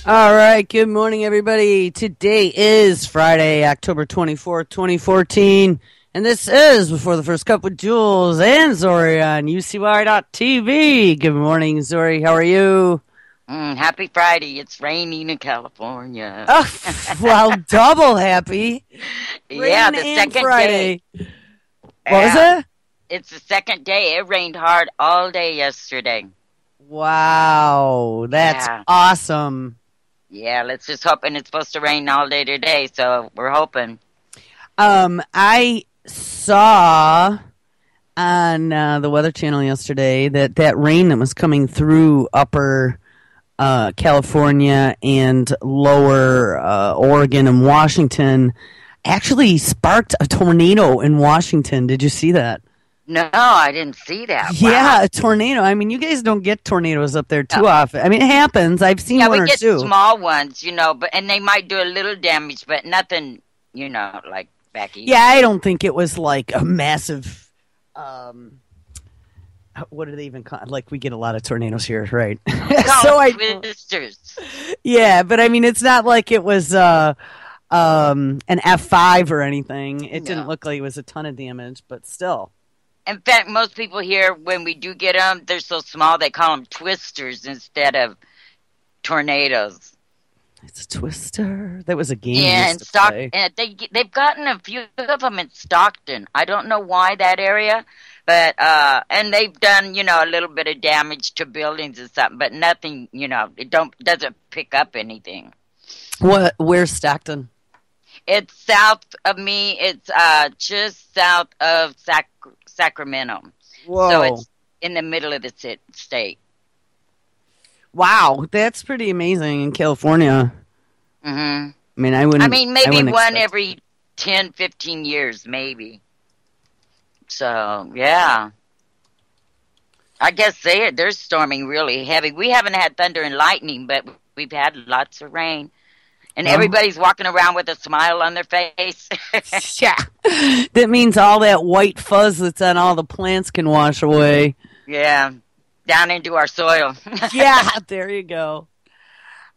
All right, good morning, everybody. Today is Friday, October 24th, 2014, and this is Before the First Cup with Jules and Zorie on UCY.TV. Good morning, Zorie. How are you? Happy Friday. It's raining in California. Oh, well, double happy. Yeah, Rain the and second Friday. day. What was Yeah, it? it's the second day. It rained hard all day yesterday. Wow, that's Yeah. awesome. Yeah, let's just hope. And it's supposed to rain all day today, so we're hoping. I saw on the Weather Channel yesterday that rain that was coming through upper California and lower Oregon and Washington actually sparked a tornado in Washington. Did you see that? No, I didn't see that. Yeah, Wow. a tornado. I mean, you guys don't get tornadoes up there too No. often. I mean, it happens. I've seen Yeah, one we or get two. small ones, and they might do a little damage, but nothing, like back east. Yeah, I don't think it was like a massive. What do they even call? Like, we get a lot of tornadoes here, right? Call So them I, twisters. yeah, but I mean, it's not like it was an F5 or anything. It didn't No. look like it was a ton of damage, but still. In fact, most people here, when we do get them, they're so small they call them twisters instead of tornadoes. It's a twister. That was a game we Yeah, used and to play. they've gotten a few of them in Stockton. I don't know why that area, but and they've done a little bit of damage to buildings and something, but nothing. It doesn't pick up anything. What? Where's Stockton? It's south of me. It's just south of Sacramento. Whoa! So it's in the middle of the state. Wow, that's pretty amazing in California. Mm-hmm. I mean, I wouldn't. I mean, maybe wouldn't one expect- every 10, 15 years, maybe. So, yeah. I guess they're storming really heavy. We haven't had thunder and lightning, but we've had lots of rain. And everybody's walking around with a smile on their face. Yeah, that means all that white fuzz that's on all the plants can wash away. Yeah, down into our soil. Yeah, there you go.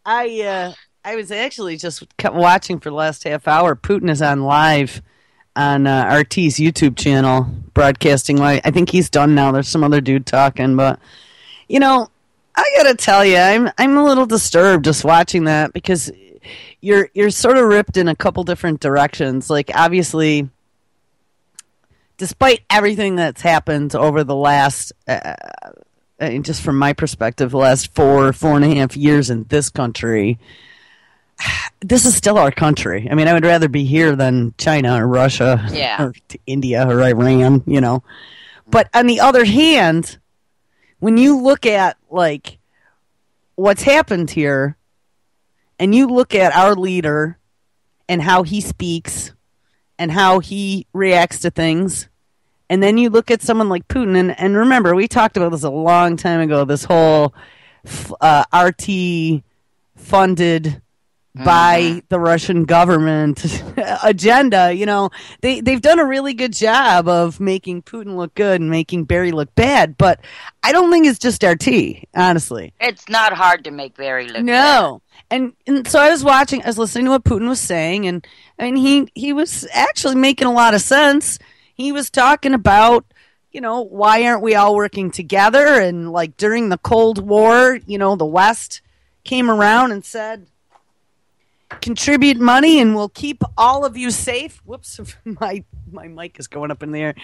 I was actually just kept watching for the last half hour. Putin is on live on RT's YouTube channel, broadcasting live. I think he's done now. There's some other dude talking, but I gotta tell you, I'm a little disturbed just watching that because you're sort of ripped in a couple different directions. Like, obviously, despite everything that's happened over the last, just from my perspective, the last 4.5 years in this country, this is still our country. I mean, I would rather be here than China or Russia or India or Iran, But on the other hand, when you look at, like, what's happened here, and you look at our leader and how he speaks and how he reacts to things, and then you look at someone like Putin, and remember, we talked about this a long time ago, this whole RT funded by the Russian government agenda. They've done a really good job of making Putin look good and making Barry look bad, but I don't think it's just RT, honestly. It's not hard to make Barry look No. And so I was listening to what Putin was saying, and he was actually making a lot of sense. He was talking about, why aren't we all working together? And like during the Cold War, the West came around and said, contribute money and we'll keep all of you safe. Whoops, my mic is going up in the air.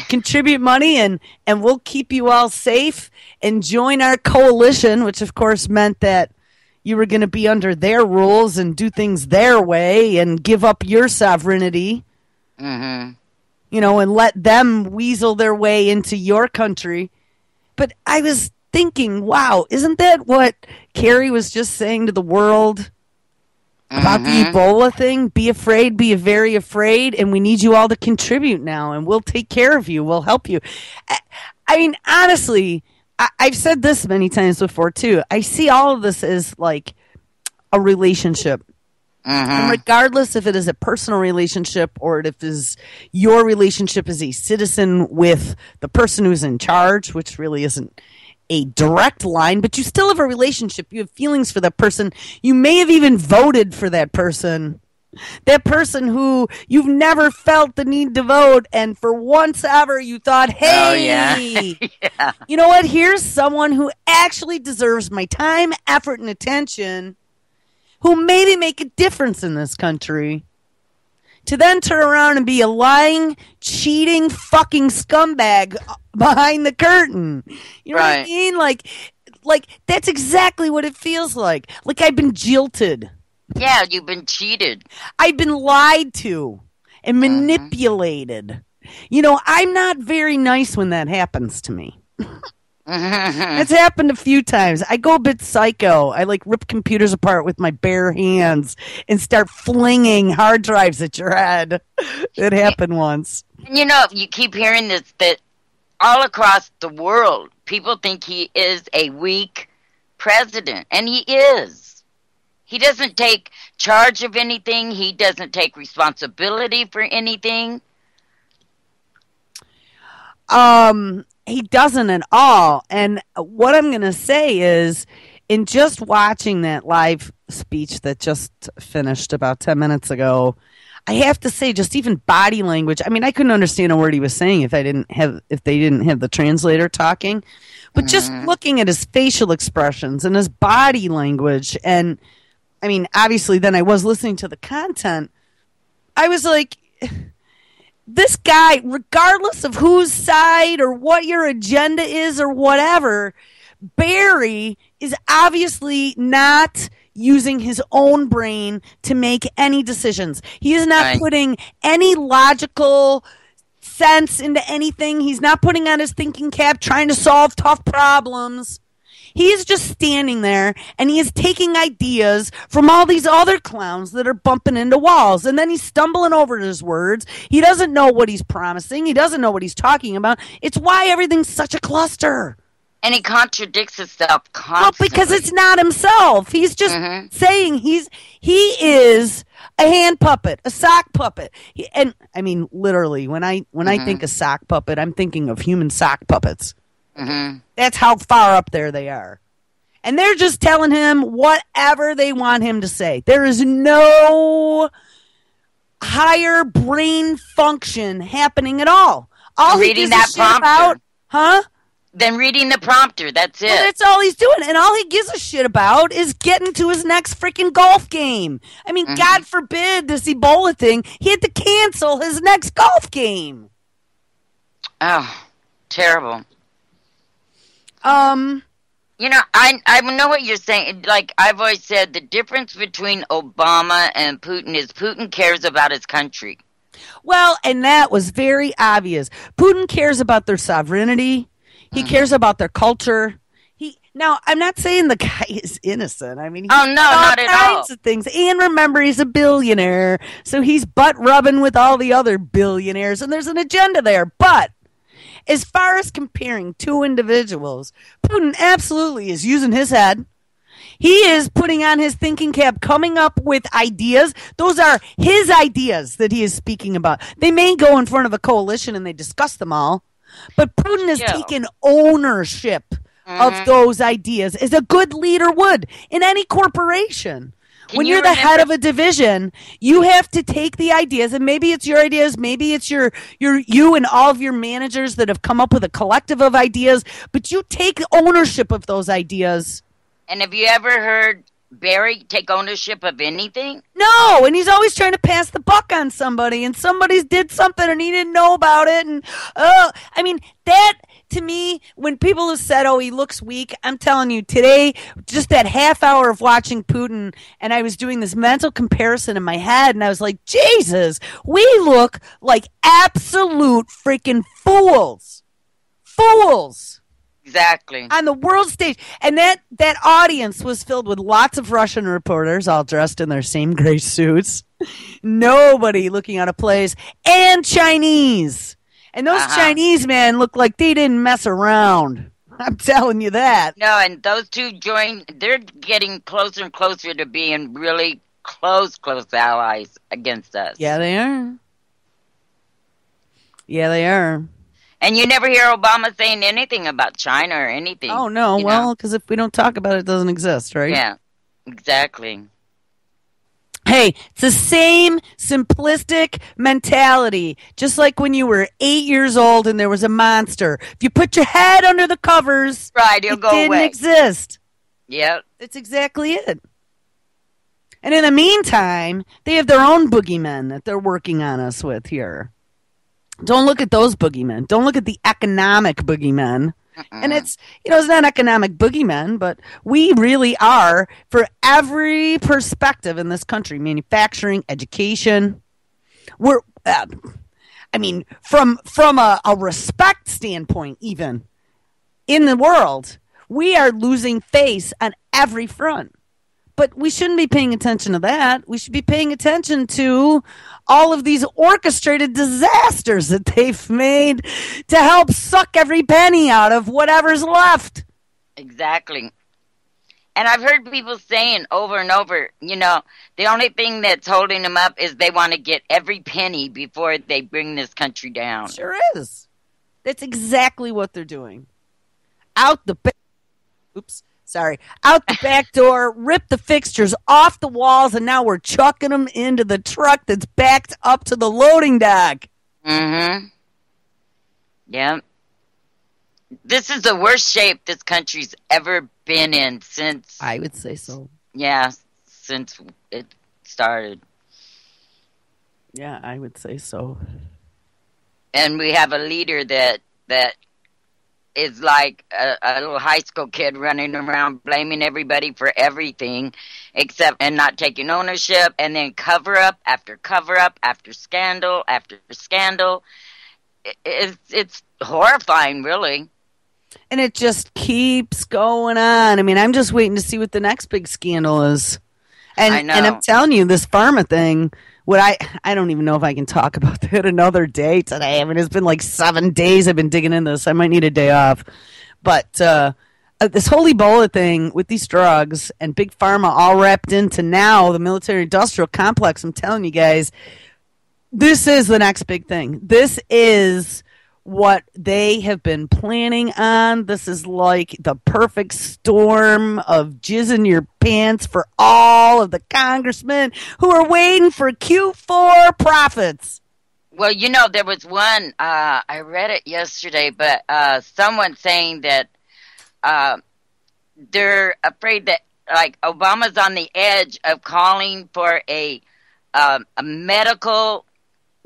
Contribute money and we'll keep you all safe and join our coalition, which of course meant that you were going to be under their rules and do things their way and give up your sovereignty. Mm-hmm. And let them weasel their way into your country. But I was thinking, wow, isn't that what Kerry was just saying to the world about the Ebola thing? Be afraid, be very afraid, and we need you all to contribute now, and we'll take care of you, we'll help you. I mean, honestly, I've said this many times before, too. I see all of this as like a relationship. And regardless if it is a personal relationship or if it is your relationship as a citizen with the person who's in charge, which really isn't a direct line, but you still have a relationship. You have feelings for that person. You may have even voted for that person. That person who you've never felt the need to vote, and for once ever you thought, hey, Oh, yeah. Yeah. you know what? Here's someone who actually deserves my time, effort, and attention, who maybe make a difference in this country. To then turn around and be a lying, cheating, fucking scumbag behind the curtain. You know what I Right. mean? Like that's exactly what it feels like. Like I've been jilted. Yeah, you've been cheated. I've been lied to and manipulated. You know, I'm not very nice when that happens to me. It's happened a few times. I go a bit psycho. I like rip computers apart with my bare hands and start flinging hard drives at your head. It happened once. And you keep hearing this, that all across the world, people think he is a weak president. And he is. He doesn't take charge of anything. He doesn't take responsibility for anything. He doesn't at all. And what I'm going to say is, in just watching that live speech that just finished about 10 minutes ago, I have to say, just even body language. I mean, I couldn't understand a word he was saying if they didn't have the translator talking. But just looking at his facial expressions and his body language, and I mean, obviously, then I was listening to the content. I was like, this guy, regardless of whose side or what your agenda is or whatever, Barry is obviously not using his own brain to make any decisions. He is not putting any logical sense into anything. He's not putting on his thinking cap trying to solve tough problems. He is just standing there, and he is taking ideas from all these other clowns that are bumping into walls. And then he's stumbling over his words. He doesn't know what he's promising. He doesn't know what he's talking about. It's why everything's such a cluster. And he contradicts himself constantly. Well, because it's not himself. He's just saying he is a hand puppet, a sock puppet. And I mean, literally, when I think of sock puppet, I'm thinking of human sock puppets. That's how far up there they are. And they're just telling him whatever they want him to say. There is no higher brain function happening at all. All he Reading gives a that shit prompter. about, Then reading the prompter, that's it. well, that's all he's doing. And all he gives a shit about is getting to his next freaking golf game. I mean, God forbid this Ebola thing. He had to cancel his next golf game. Oh, terrible. Um, I know what you're saying. Like I've always said, the difference between Obama and Putin is Putin cares about his country. Well, and that was very obvious. Putin cares about their sovereignty. He cares about their culture. Now, I'm not saying the guy is innocent. I mean, he's Oh, no, not at all. kinds of things. And remember, he's a billionaire, so he's butt rubbing with all the other billionaires, and there's an agenda there. But as far as comparing two individuals, Putin absolutely is using his head. He is putting on his thinking cap, coming up with ideas. Those are his ideas that he is speaking about. They may go in front of a coalition and they discuss them all, but Putin has taken ownership of those ideas, as a good leader would in any corporation. When you're the head of a division, you have to take the ideas, and maybe it's your ideas, maybe it's you and all of your managers that have come up with a collective of ideas, but you take ownership of those ideas. And have you ever heard Barry take ownership of anything? No, and he's always trying to pass the buck on somebody, and somebody did something and he didn't know about it. And I mean, that to me, when people have said, "Oh, he looks weak," I'm telling you, today, just that half hour of watching Putin, and I was doing this mental comparison in my head, and I was like, Jesus, we look like absolute freaking fools. Fools. Exactly. On the world stage. And that audience was filled with lots of Russian reporters, all dressed in their same gray suits. Nobody looking out of place. And Chinese. And those Chinese, man, look like they didn't mess around. I'm telling you that. No, and those two they're getting closer and closer to being really close allies against us. Yeah, they are. Yeah, they are. And you never hear Obama saying anything about China or anything, Oh no, you know? well, because if we don't talk about it, it doesn't exist, right? Yeah, exactly. Hey, it's the same simplistic mentality. Just like when you were 8 years old and there was a monster. If you put your head under the covers, Right, he'll it go didn't away. exist. Yep. That's exactly it. And in the meantime, they have their own boogeymen that they're working on us with here. Don't look at those boogeymen. Don't look at the economic boogeymen. And Mm-mm. it's not economic boogeymen, but we really are, for every perspective in this country, manufacturing, education, we're, I mean, from a respect standpoint, even in the world, we are losing face on every front. But we shouldn't be paying attention to that. We should be paying attention to all of these orchestrated disasters that they've made to help suck every penny out of whatever's left. Exactly. And I've heard people saying over and over, the only thing that's holding them up is they want to get every penny before they bring this country down. Sure is. That's exactly what they're doing. Out the back door, rip the fixtures off the walls, and now we're chucking them into the truck that's backed up to the loading dock. Mm-hmm. Yep. This is the worst shape this country's ever been in since... I would say so. Yeah, since it started. Yeah, I would say so. And we have a leader that is like a little high school kid running around blaming everybody for everything except and not taking ownership, and then cover up after scandal after scandal. It's horrifying, really. And it just keeps going on. I mean, I'm just waiting to see what the next big scandal is. And I know. And I'm telling you, this pharma thing, I don't even know if I can talk about that another day today. I mean, it's been like 7 days I've been digging in this. I might need a day off. But this whole Ebola thing with these drugs and big pharma all wrapped into now the military-industrial complex, I'm telling you guys, this is the next big thing. This is what they have been planning on. This is like the perfect storm of jizz in your pants for all of the congressmen who are waiting for Q4 profits. Well, there was one, I read it yesterday, but someone saying that they're afraid that, like, Obama's on the edge of calling for a medical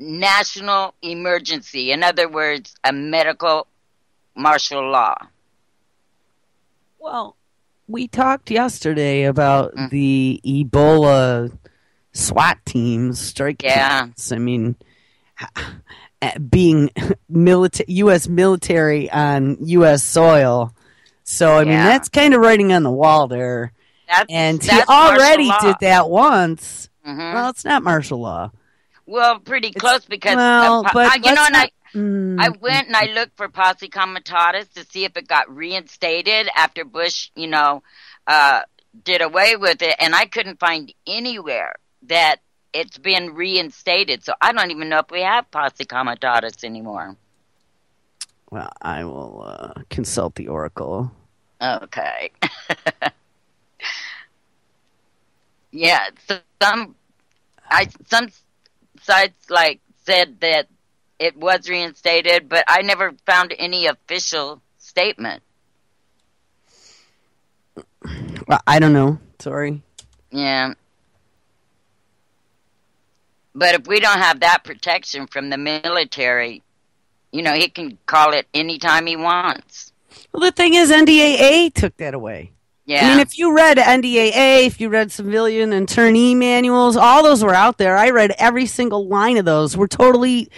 national emergency. In other words, a medical martial law. Well, we talked yesterday about the Ebola SWAT teams, strike teams. I mean, being U.S. military on U.S. soil. So, I mean, that's kind of writing on the wall there. That's he already did that once. Mm-hmm. Well, it's not martial law. Well, pretty close because, I went and I looked for posse comitatus to see if it got reinstated after Bush, did away with it, and I couldn't find anywhere that it's been reinstated. So I don't even know if we have posse comitatus anymore. Well, I will consult the oracle. Okay. Yeah, some sites said that it was reinstated, but I never found any official statement. Well, I don't know. Sorry. Yeah. But if we don't have that protection from the military, he can call it anytime he wants. Well, the thing is, NDAA took that away. Yeah. I mean, if you read NDAA, if you read civilian internee manuals, all those were out there. I read every single line of those. We're totally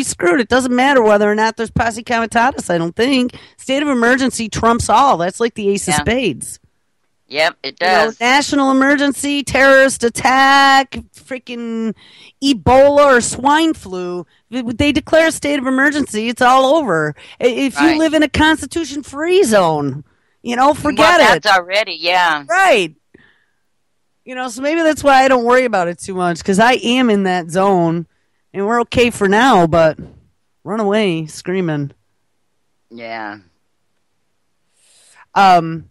screwed. It doesn't matter whether or not there's posse comitatus, I don't think. State of emergency trumps all. That's like the ace of spades. Yep, it does. National emergency, terrorist attack, freaking Ebola or swine flu. They declare a state of emergency, it's all over. If you live in a constitution-free zone, forget it. That's already, yeah. Right. So maybe that's why I don't worry about it too much, because I am in that zone, and we're okay for now, but run away screaming. Yeah. Um,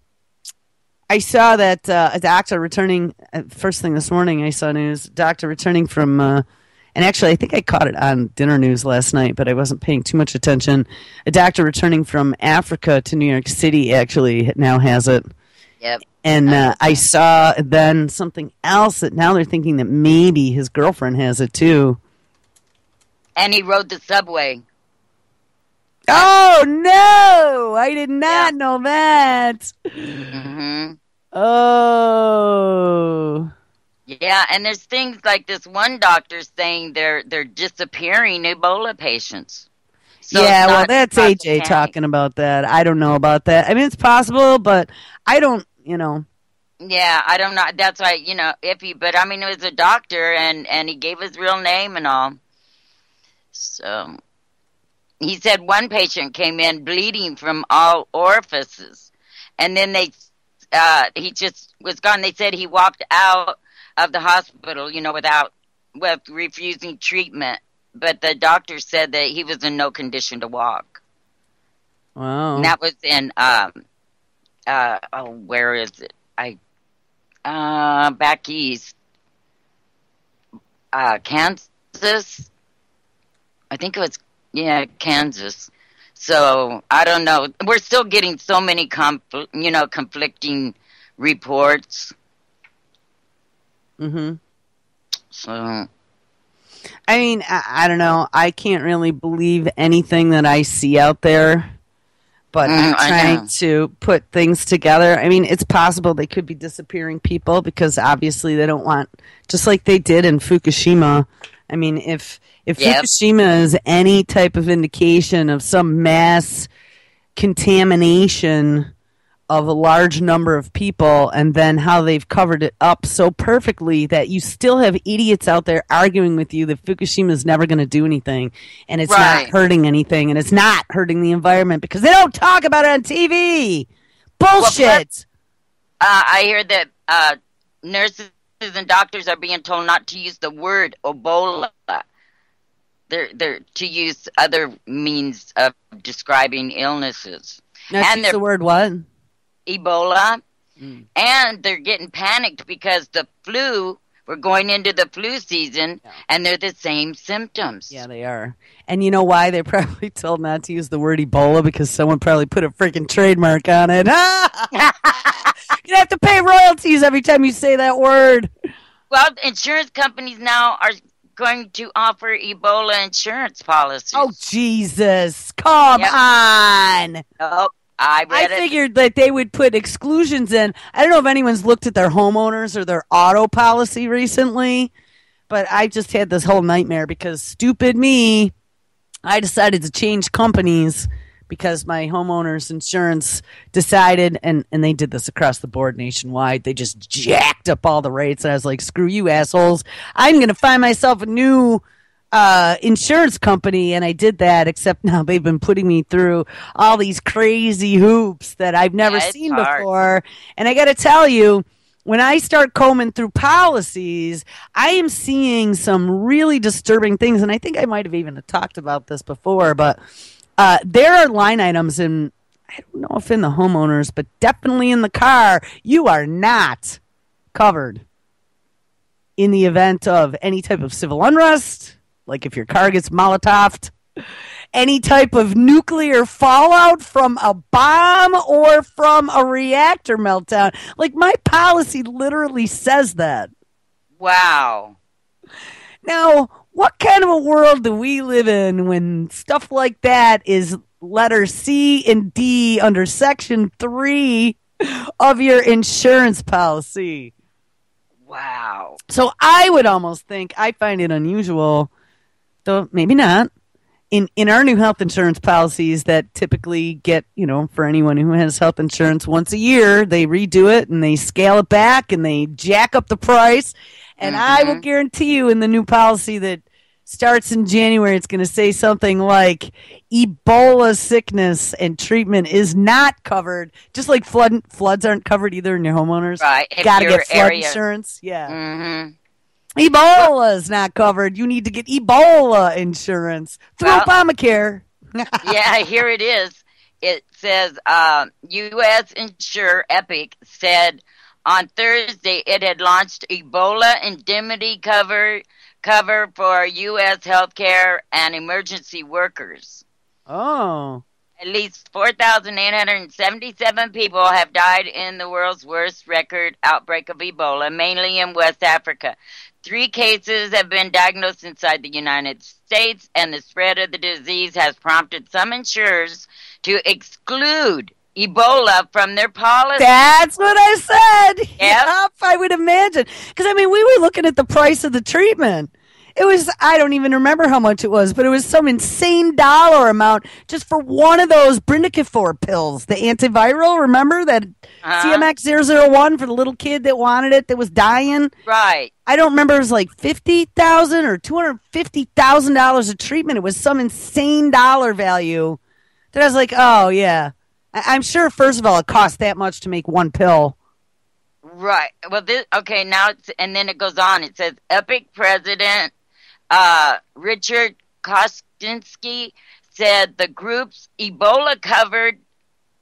I saw that a doctor returning first thing this morning. I saw news doctor returning from, and actually I think I caught it on dinner news last night, but I wasn't paying too much attention. A doctor returning from Africa to New York City actually now has it. Yep. And I saw then something else that now they're thinking that maybe his girlfriend has it too. And he rode the subway. Oh no! I did not know that. Mm-hmm. Oh. Yeah, and there's things like this one doctor saying they're disappearing Ebola patients. So yeah, well, that's AJ talking about that. I don't know about that. I mean, it's possible, but I don't, Yeah, I don't know. That's why, iffy. But I mean, it was a doctor, and he gave his real name and all. So he said one patient came in bleeding from all orifices, and then he just was gone. They said he walked out of the hospital, with refusing treatment. But the doctor said that he was in no condition to walk. Wow. And that was in where is it? Back east, Kansas. I think it was Kansas. So I don't know. We're still getting so many conflicting reports. Mm-hmm. So I mean, I don't know. I can't really believe anything that I see out there, but I'm trying to put things together. I mean, it's possible they could be disappearing people because obviously they don't want, just like they did in Fukushima. I mean, if Fukushima is any type of indication of some mass contamination of a large number of people, and then how they've covered it up so perfectly that you still have idiots out there arguing with you that Fukushima is never going to do anything, and it's not hurting anything, and it's not hurting the environment because they don't talk about it on TV. Bullshit. I hear that nurses and doctors are being told not to use the word Ebola. They're to use other means of describing illnesses. And the word what? Ebola. And they're getting panicked because we're going into the flu season, and they're the same symptoms. Yeah, they are. And you know why they're probably told not to use the word Ebola? Because someone probably put a freaking trademark on it. You have to pay royalties every time you say that word. Well, insurance companies now are going to offer Ebola insurance policies. Oh, Jesus. Come on. Oh, I figured that they would put exclusions in. I don't know if anyone's looked at their homeowners or their auto policy recently, but I just had this whole nightmare because stupid me, I decided to change companies because my homeowner's insurance decided, and they did this across the board nationwide, they just jacked up all the rates. And I was like, screw you assholes. I'm going to find myself a new insurance company, and I did that, except now they've been putting me through all these crazy hoops that I've never seen before. And I got to tell you, when I start combing through policies, I am seeing some really disturbing things, and I think I might have even talked about this before, but there are line items in, I don't know if in the homeowners, but definitely in the car, you are not covered in the event of any type of civil unrest, like if your car gets Molotoved, any type of nuclear fallout from a bomb or from a reactor meltdown. Like, my policy literally says that. Wow. Now, what kind of a world do we live in when stuff like that is letter C and D under Section 3 of your insurance policy? Wow. So I would almost think, I find it unusual, though maybe not, in our new health insurance policies that typically get, for anyone who has health insurance once a year, they redo it and they scale it back and they jack up the price. And I will guarantee you in the new policy that starts in January, it's going to say something like Ebola sickness and treatment is not covered, just like floods aren't covered either in your homeowners. Right. Got to get flood insurance. Yeah. Mm-hmm. Ebola is not covered. You need to get Ebola insurance through Obamacare. Yeah, here it is. it says U.S. insurer Epic said on Thursday it had launched Ebola indemnity cover for U.S. healthcare and emergency workers. Oh. At least 4,877 people have died in the world's worst record outbreak of Ebola, mainly in West Africa. 3 cases have been diagnosed inside the United States, and the spread of the disease has prompted some insurers to exclude Ebola from their policy. That's what I said. Yep. I would imagine. Because, I mean, we were looking at the price of the treatment. It was, I don't even remember how much it was, but it was some insane dollar amount just for one of those Brindicafore pills, the antiviral. Remember that CMX001 for the little kid that wanted it, that was dying? Right. I don't remember. It was like $50,000 or $250,000 of treatment. It was some insane dollar value that I was like, oh, yeah. I'm sure, first of all, it cost that much to make one pill. Right. Well, okay, now, and then it goes on. It says, Epic president Richard Kostinsky said the group's Ebola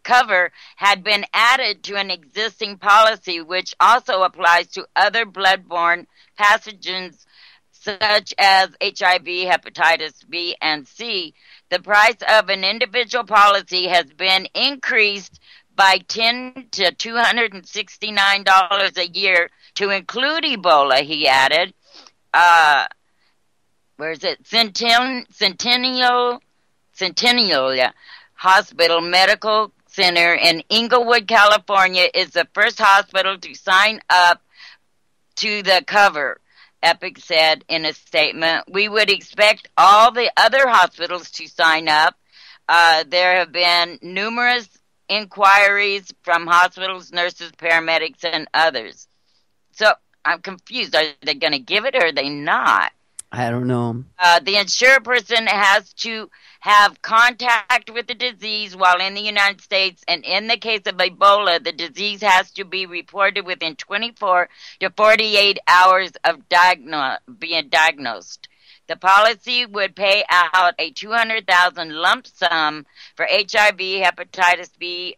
cover had been added to an existing policy, which also applies to other bloodborne pathogens such as HIV, hepatitis B and C. The price of an individual policy has been increased by $10 to $269 a year to include Ebola, he added. Where is it? Centennial Hospital Medical Center in Inglewood, California is the first hospital to sign up to the cover, Epic said in a statement. We would expect all the other hospitals to sign up. There have been numerous inquiries from hospitals, nurses, paramedics, and others. So I'm confused. Are they going to give it or are they not? I don't know. The insured person has to have contact with the disease while in the United States, and in the case of Ebola, the disease has to be reported within 24 to 48 hours of being diagnosed. The policy would pay out a $200,000 lump sum for HIV, hepatitis B,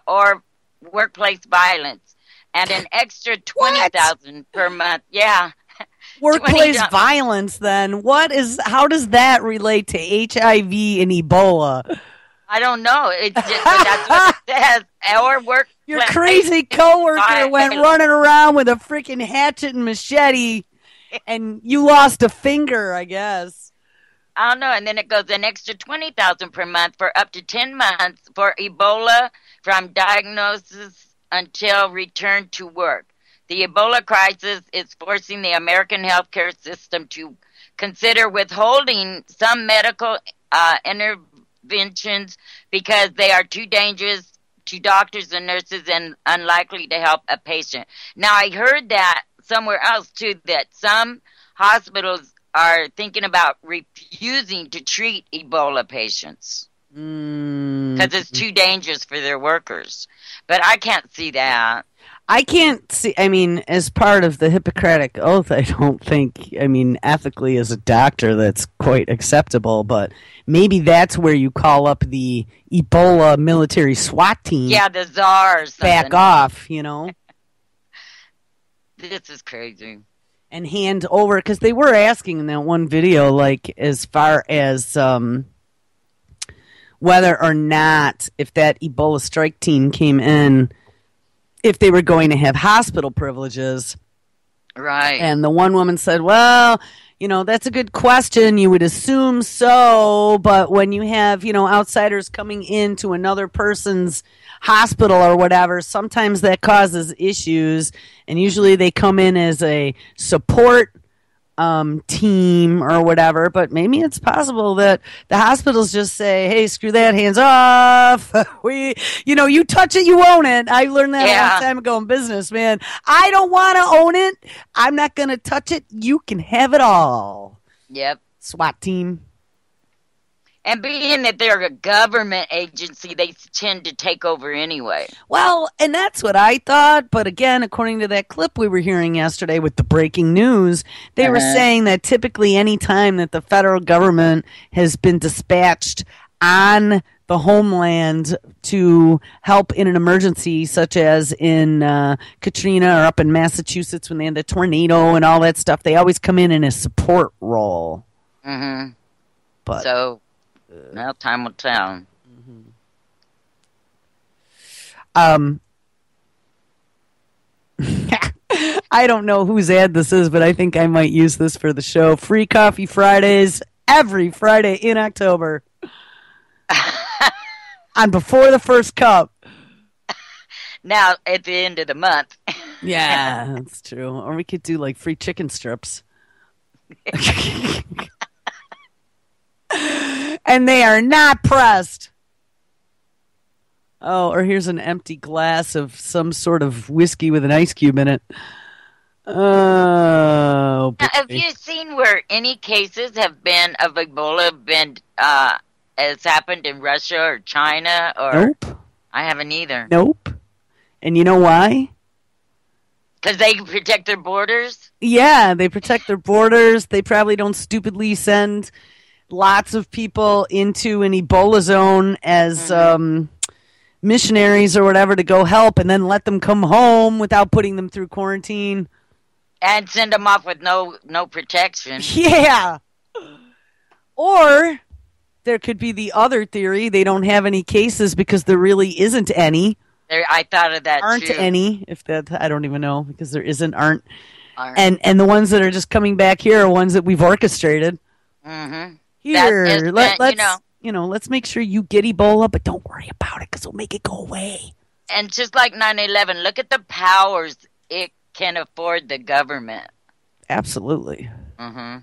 or workplace violence, and an extra $20,000 per month. Yeah. Workplace violence, then. How does that relate to HIV and Ebola? I don't know. It's just, that's what it says. Our work. Your crazy coworker went running around with a freaking hatchet and machete, and you lost a finger, I guess. I don't know. And then it goes an extra $20,000 per month for up to 10 months for Ebola from diagnosis until return to work. The Ebola crisis is forcing the American healthcare system to consider withholding some medical interventions because they are too dangerous to doctors and nurses and unlikely to help a patient. Now, I heard that somewhere else, too, that some hospitals are thinking about refusing to treat Ebola patients because it's too dangerous for their workers. But I can't see that. I can't see, I mean, as part of the Hippocratic Oath, I don't think, I mean, ethically as a doctor, that's quite acceptable, but maybe that's where you call up the Ebola military SWAT team. Yeah, the czar or something. Back off, you know? This is crazy. And hand over, because they were asking in that one video, like, as far as whether or not, if that Ebola strike team came in, if they were going to have hospital privileges. Right. And the one woman said, well, you know, that's a good question. You would assume so, but when you have, you know, outsiders coming into another person's hospital or whatever, sometimes that causes issues, and usually they come in as a support team or whatever, but maybe it's possible that the hospitals just say, hey, screw that, hands off. You touch it, you own it. I learned that a long time ago in business, man. I don't want to own it. I'm not going to touch it. You can have it all. Yep. SWAT team. And being that they're a government agency, they tend to take over anyway. Well, and that's what I thought. But again, according to that clip we were hearing yesterday with the breaking news, they were saying that typically any time that the federal government has been dispatched on the homeland to help in an emergency, such as in Katrina or up in Massachusetts when they had the tornado and all that stuff. They always come in a support role. Mm-hmm. But so, well, time will tell. I don't know whose ad this is, but I think I might use this for the show. Free Coffee Fridays every Friday in October. On Before the First Cup. Now, at the end of the month. Yeah, that's true. Or we could do like free chicken strips. And they are not pressed. Oh, or here's an empty glass of some sort of whiskey with an ice cube in it. Oh, now, have you seen where any cases have been of Ebola has happened in Russia or China? Or nope. I haven't either. Nope. And you know why? Because they protect their borders? Yeah, they protect their borders. They probably don't stupidly send lots of people into an Ebola zone as missionaries or whatever to go help and then let them come home without putting them through quarantine. And send them off with no protection. Yeah. Or there could be the other theory. They don't have any cases because there really isn't any. I thought of that aren't too. Any, if that, I don't even know, because there aren't. And the ones that are just coming back here are ones that we've orchestrated. Mm-hmm. Here, let's make sure you get Ebola, but don't worry about it because we'll make it go away. And just like 9/11, look at the powers it can afford the government. Absolutely. Mm-hmm.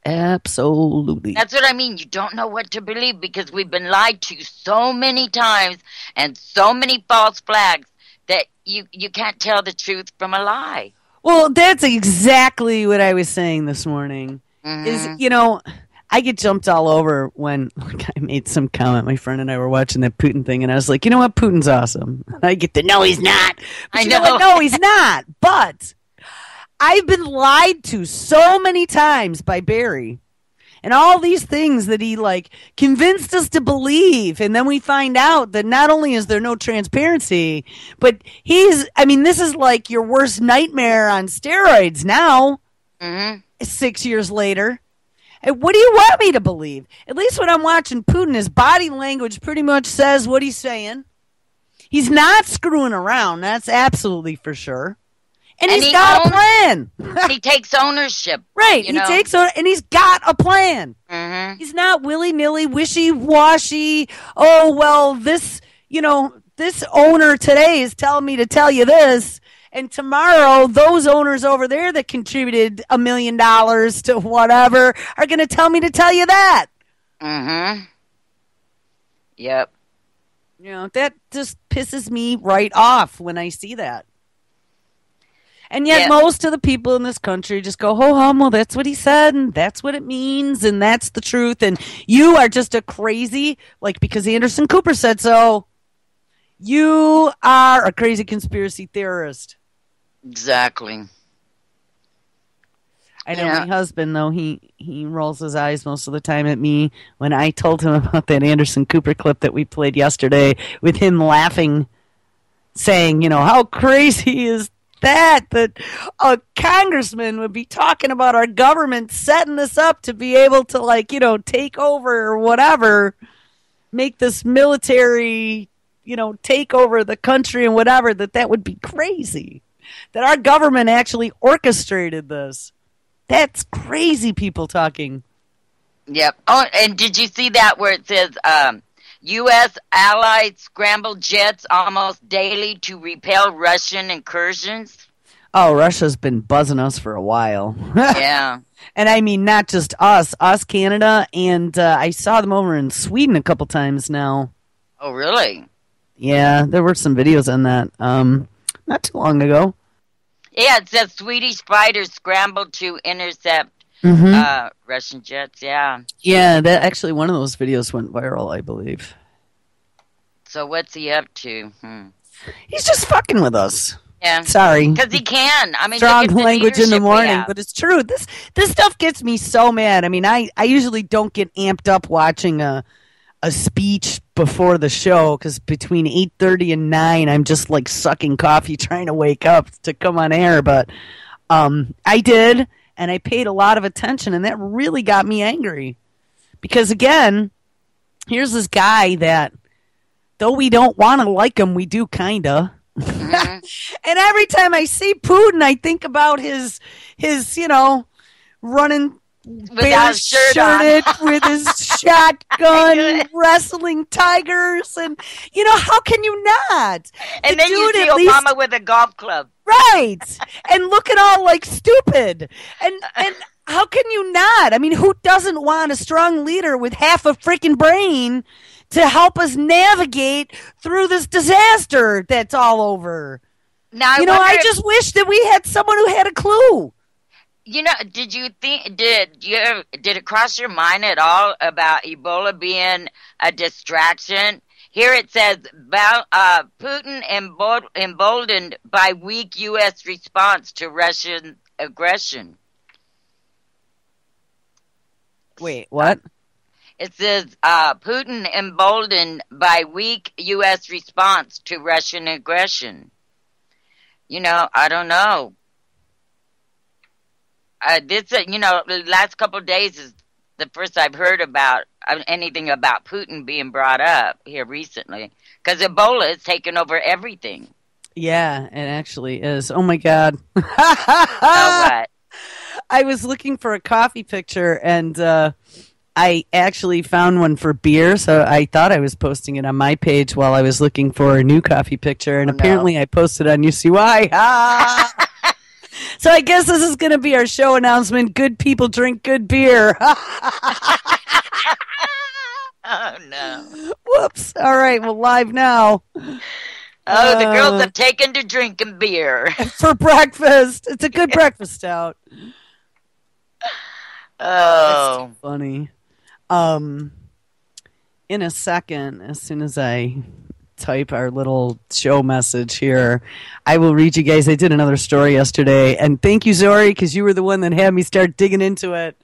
Absolutely. That's what I mean. You don't know what to believe because we've been lied to so many times and so many false flags that you can't tell the truth from a lie. Well, that's exactly what I was saying this morning. Mm-hmm. Is, I get jumped all over when I made some comment. My friend and I were watching that Putin thing, and I was like, you know what? Putin's awesome. And I get the, no, he's not. But I know. No, he's not. But I've been lied to so many times by Barry. And all these things that he, convinced us to believe. And then we find out that not only is there no transparency, but this is like your worst nightmare on steroids now, 6 years later. And what do you want me to believe? At least when I'm watching Putin, his body language pretty much says what he's saying. He's not screwing around. That's absolutely for sure. And he's got a plan. He takes ownership. Right. He takes ownership, and he's got a plan. Mm-hmm. He's not willy-nilly, wishy-washy. Oh, well, this owner today is telling me to tell you this. And tomorrow, those owners over there that contributed $1 million to whatever are going to tell me to tell you that. Mm-hmm. Yep. That just pisses me right off when I see that. And yet most of the people in this country just go, well, that's what he said, and that's what it means, and that's the truth. And you are just a crazy, because Anderson Cooper said so, you are a crazy conspiracy theorist. Exactly. I know my husband, though, he rolls his eyes most of the time at me when I told him about that Anderson Cooper clip that we played yesterday with him laughing, saying, how crazy is that a congressman would be talking about our government setting this up to be able to take over or whatever, make this military, take over the country and whatever, that would be crazy. That our government actually orchestrated this. That's crazy people talking. Yep. Oh, and did you see that where it says U.S. allied scrambled jets almost daily to repel Russian incursions? Oh, Russia's been buzzing us for a while. Yeah. And I mean, not just us, Canada, and I saw them over in Sweden a couple times now. Oh, really? Yeah, there were some videos on that not too long ago. Yeah, it says Swedish fighters scrambled to intercept Russian jets, yeah. Yeah, that actually one of those videos went viral, I believe. So what's he up to? He's just fucking with us. Yeah. Sorry. Because he can. I mean, strong language in the morning, but it's true. This stuff gets me so mad. I mean, I usually don't get amped up watching a a speech before the show because between 8:30 and 9, I'm just like sucking coffee trying to wake up to come on air. But I did, and I paid a lot of attention, and that really got me angry. Because, again, here's this guy that, though we don't want to like him, we do kind of. Mm-hmm. And every time I see Putin, I think about his running Without a shirt shirted on. with his shotgun, wrestling tigers, and how can you not? And The then you dude see at least- Obama with a golf club. right, and looking all like stupid, and how can you not? I mean, who doesn't want a strong leader with half a freaking brain to help us navigate through this disaster that's all over? Now, I just wish that we had someone who had a clue. Did you think? Did it cross your mind at all about Ebola being a distraction? Here it says Putin emboldened by weak U.S. response to Russian aggression. Wait, what? It says Putin emboldened by weak U.S. response to Russian aggression. I don't know. The last couple of days is the first I've heard about anything about Putin being brought up here recently. Because Ebola has taken over everything. Yeah, it actually is. Oh, my God. Oh, what? I was looking for a coffee picture, and I actually found one for beer, so I thought I was posting it on my page while I was looking for a new coffee picture, and apparently I posted on UCY. So I guess this is going to be our show announcement. Good people drink good beer. Oh, no. Whoops. All right, well, live now. Oh, the girls have taken to drinking beer. For breakfast. It's a good breakfast stout. Oh. That's too funny. In a second, as soon as I type our little show message here, I will read you guys. I did another story yesterday, and thank you, Zorie, because you were the one that had me start digging into it.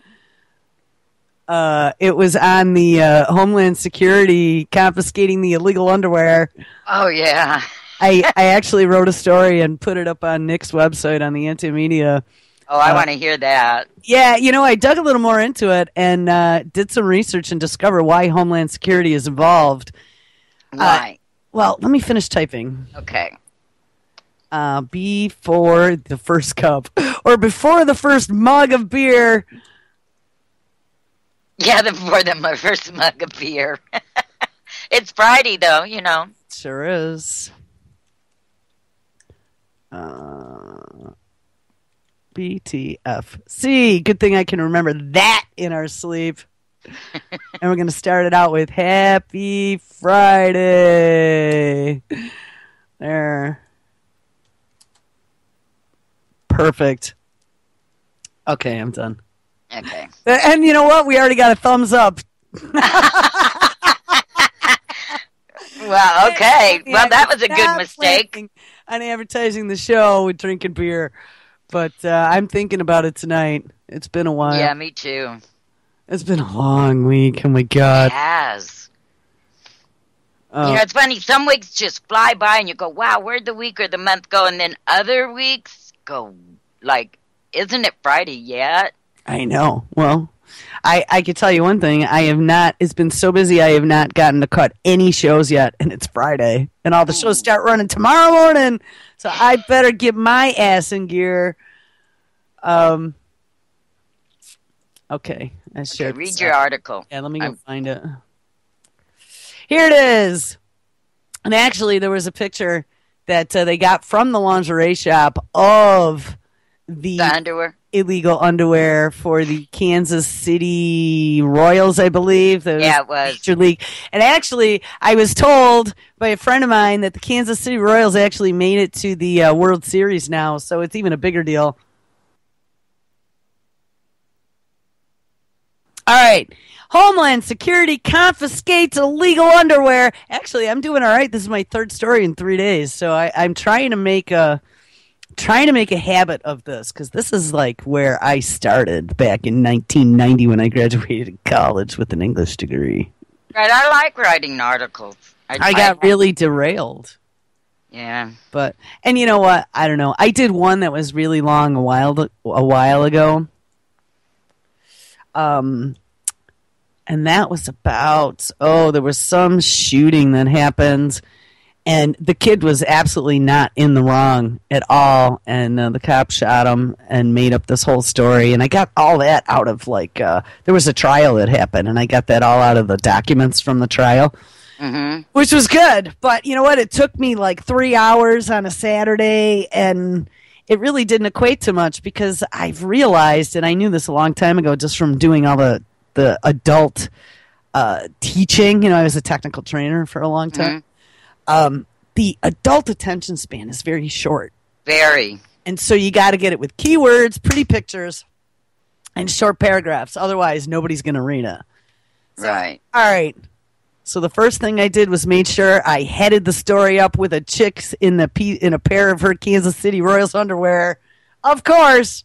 It was on the Homeland Security confiscating the illegal underwear. Oh, yeah. I actually wrote a story and put it up on Nick's website on the Anti-Media. Oh, I want to hear that. Yeah, I dug a little more into it and did some research and discovered why Homeland Security is involved. Why? Well, let me finish typing. Okay. Before the first cup, or before the first mug of beer. Yeah, before my first mug of beer. It's Friday, though, Sure is. BTFC. Good thing I can remember that in our sleep. And we're going to start it out with Happy Friday. There. Perfect. Okay, I'm done. Okay. And you know what? We already got a thumbs up. Well, okay. Well, that was a good mistake. On advertising the show with drinking beer. But I'm thinking about it tonight. It's been a while. Yeah, me too. It's been a long week. Oh, my God. It has. It's funny. Some weeks just fly by and you go, wow, where'd the week or the month go? And then other weeks go like, isn't it Friday yet? I know. Well, I can tell you one thing. It's been so busy I have not gotten to cut any shows yet. And it's Friday. And all the shows start running tomorrow morning. So I better get my ass in gear. Okay. Read your article. Yeah, let me go find it. Here it is. And actually, there was a picture that they got from the lingerie shop of the underwear. Illegal underwear for the Kansas City Royals, I believe. Yeah, it was. Major League. And actually, I was told by a friend of mine that the Kansas City Royals actually made it to the World Series now, so it's even a bigger deal. All right. Homeland Security confiscates illegal underwear. Actually, I'm doing all right. This is my third story in 3 days, so I'm trying to make a habit of this because this is like where I started back in 1990 when I graduated college with an English degree. Right, I like writing articles. I got really derailed. Yeah. And you know what? I don't know. I did one that was really long a while ago. And that was about, there was some shooting that happened, and the kid was absolutely not in the wrong at all, and the cop shot him and made up this whole story, and I got all that out of, there was a trial that happened, and I got that all out of the documents from the trial, which was good, but you know what? It took me 3 hours on a Saturday, and it really didn't equate to much, because I've realized, and I knew this a long time ago just from doing all the adult teaching. I was a technical trainer for a long time. The adult attention span is very short. Very. And so you got to get it with keywords, pretty pictures, and short paragraphs. Otherwise, nobody's going to read it. So, right. All right. So the first thing I did was made sure I headed the story up with a chick in a pair of her Kansas City Royals underwear. Of course.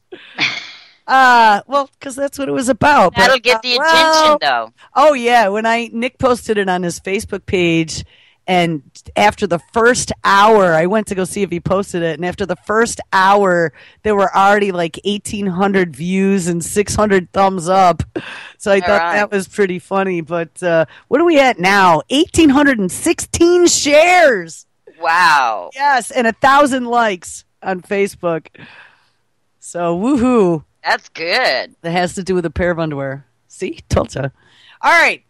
Because that's what it was about. That'll get the attention, though. Oh, yeah. When Nick posted it on his Facebook page, and after the first hour, I went to go see if he posted it, and after the first hour, there were already 1,800 views and 600 thumbs up. So I thought that was pretty funny. But what are we at now? 1,816 shares. Wow. Yes, and 1,000 likes on Facebook. So, woohoo. That's good. That has to do with a pair of underwear. See? Told you. All right.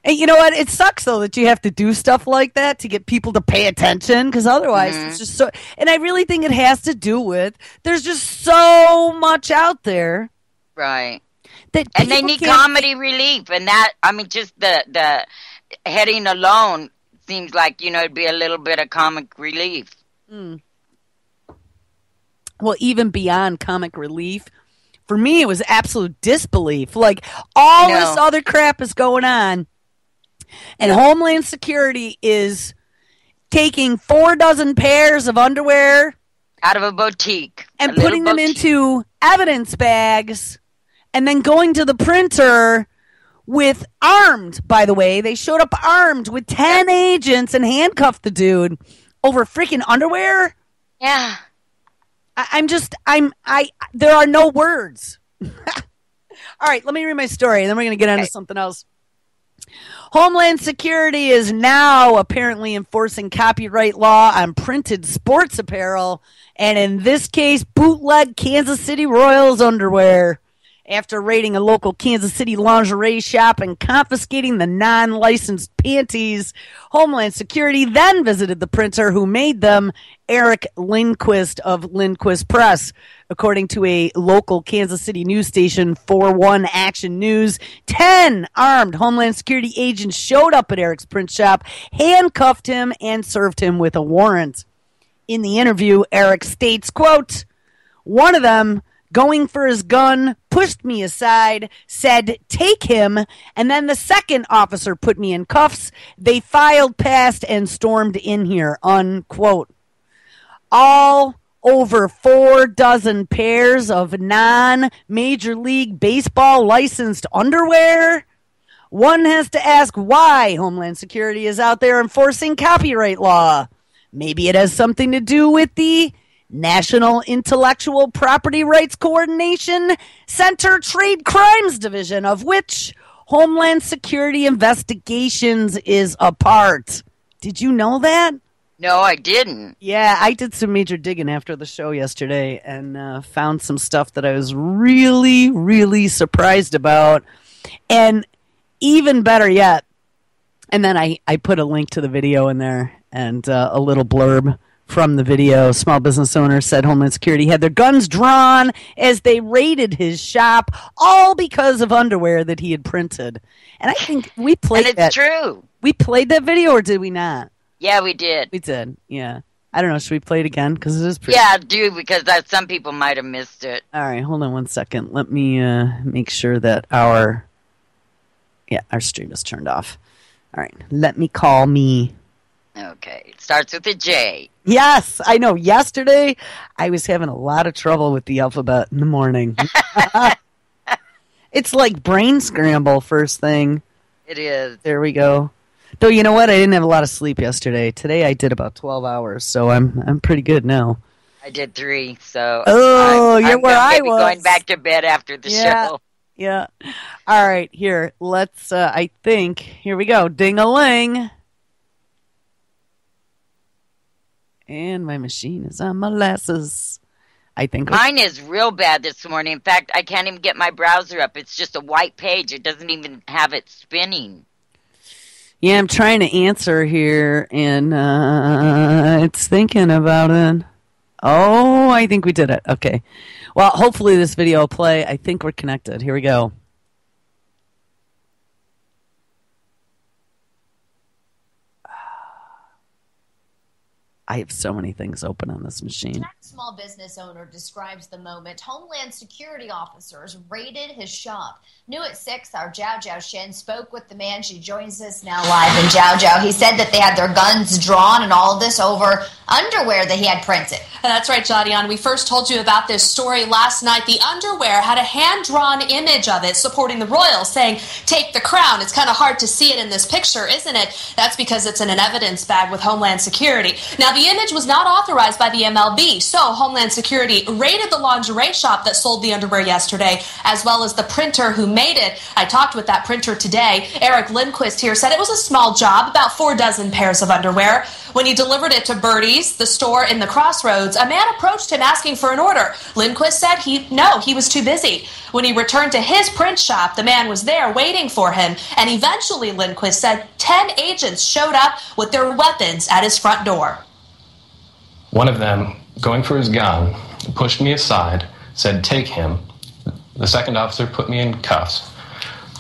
And you know what? It sucks, though, that you have to do stuff like that to get people to pay attention, because otherwise it's just so... And I really think it has to do with there's just so much out there. Right. And they need comedy relief. And that, just the heading alone seems like, it'd be a little bit of comic relief. Well, even beyond comic relief... For me, it was absolute disbelief. All this other crap is going on, and Homeland Security is taking 4 dozen pairs of underwear out of a boutique and putting them into evidence bags, and then going to the printer with armed, by the way. They showed up armed with 10 agents and handcuffed the dude over freaking underwear. Yeah. There are no words. All right, let me read my story, and then we're going to get on to something else. Homeland Security is now apparently enforcing copyright law on printed sports apparel, and in this case, bootleg Kansas City Royals underwear. After raiding a local Kansas City lingerie shop and confiscating the non-licensed panties, Homeland Security then visited the printer who made them, Eric Lindquist of Lindquist Press. According to a local Kansas City news station, 41 Action News, 10 armed Homeland Security agents showed up at Eric's print shop, handcuffed him, and served him with a warrant. In the interview, Eric states, quote, "One of them, going for his gun, pushed me aside, said, 'Take him,' and then the second officer put me in cuffs. They filed past and stormed in here," unquote. All over 4 dozen pairs of non-Major League Baseball licensed underwear? One has to ask why Homeland Security is out there enforcing copyright law. Maybe it has something to do with the National Intellectual Property Rights Coordination Center Trade Crimes Division, of which Homeland Security Investigations is a part. Did you know that? No, I didn't. Yeah, I did some major digging after the show yesterday and found some stuff that I was really, really surprised about. And even better yet, and then I put a link to the video in there and a little blurb from the video. Small business owner said Homeland Security had their guns drawn as they raided his shop, all because of underwear that he had printed. And I think we played that. And it's true. We played that video, or did we not? Yeah, we did. We did, yeah. I don't know. Should we play it again? Because it is pretty... Yeah, do, because some people might have missed it. All right, hold on one second. Let me make sure that our stream is turned off. All right, let me call me... Okay, it starts with a J. Yes, I know. Yesterday, I was having a lot of trouble with the alphabet in the morning. It's like brain scramble first thing. It is. There we go. Though you know what? I didn't have a lot of sleep yesterday. Today I did about 12 hours, so I'm pretty good now. I did 3, so You're where I was. Going back to bed after the show. Yeah. All right, here. Let's I think here we go. Ding-a-ling. And my machine is on molasses. I think mine is real bad this morning. In fact, I can't even get my browser up. It's just a white page. It doesn't even have it spinning. Yeah, I'm trying to answer here, and it's thinking about it. Oh, I think we did it. Okay. Well, hopefully this video will play. I think we're connected. Here we go. I have so many things open on this machine. Small business owner describes the moment Homeland Security officers raided his shop. New at 6, our Zhao Zhao Shen spoke with the man. She joins us now live in Zhao Zhao. He said that they had their guns drawn and all of this over underwear that he had printed. That's right, Jadian. We first told you about this story last night. The underwear had a hand-drawn image of it supporting the royals saying, "Take the crown." It's kind of hard to see it in this picture, isn't it? That's because it's in an evidence bag with Homeland Security. Now, the image was not authorized by the MLB, so Homeland Security raided the lingerie shop that sold the underwear yesterday, as well as the printer who made it. I talked with that printer today. Eric Lindquist here said it was a small job, about 4 dozen pairs of underwear. When he delivered it to Birdie's, the store in the Crossroads, a man approached him asking for an order. Lindquist said he was too busy. When he returned to his print shop, the man was there waiting for him, and eventually, Lindquist said, 10 agents showed up with their weapons at his front door. One of them, going for his gun, pushed me aside, said, "Take him." The second officer put me in cuffs.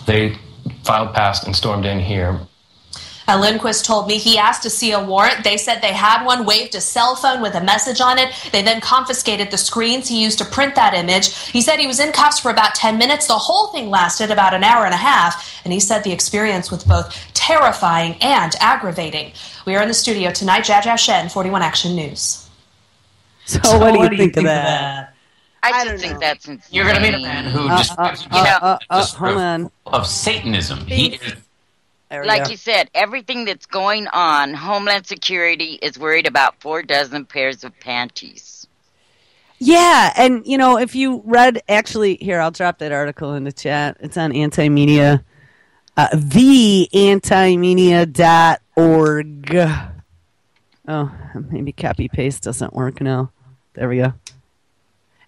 They filed past and stormed in here. Lindquist told me he asked to see a warrant. They said they had one, waved a cell phone with a message on it. They then confiscated the screens he used to print that image. He said he was in cuffs for about 10 minutes. The whole thing lasted about an hour and a half, and he said the experience was both terrifying and aggravating. We are in the studio tonight. Zhao Zhao Shen, 41 Action News. So what do you think of that? I just think that's insane. You're going to meet a man who describes of Satanism. He is. Like you said, everything that's going on, Homeland Security is worried about 4 dozen pairs of panties. Yeah, and if you read, actually, here, I'll drop that article in the chat. It's on Anti-Media, theantimedia.org. Oh, maybe copy-paste doesn't work now. There we go.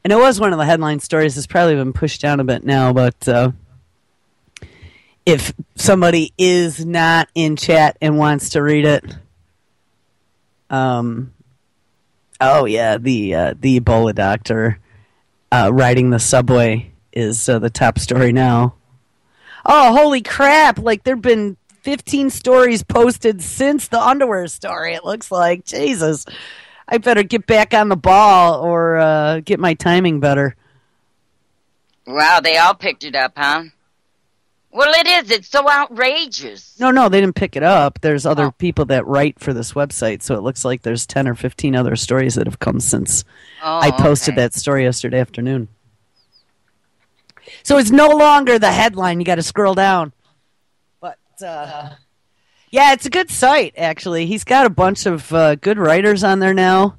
And it was one of the headline stories. It's probably been pushed down a bit now, but if somebody is not in chat and wants to read it, the Ebola doctor riding the subway is the top story now. Oh, holy crap! Like there've been 15 stories posted since the underwear story. It looks like Jesus. I better get back on the ball or get my timing better. Wow, they all picked it up, huh? Well, it is. It's so outrageous. No, they didn't pick it up. There's other people that write for this website, so it looks like there's 10 or 15 other stories that have come since I posted that story yesterday afternoon. So it's no longer the headline. You got to scroll down. But, yeah, it's a good site, actually. He's got a bunch of good writers on there now.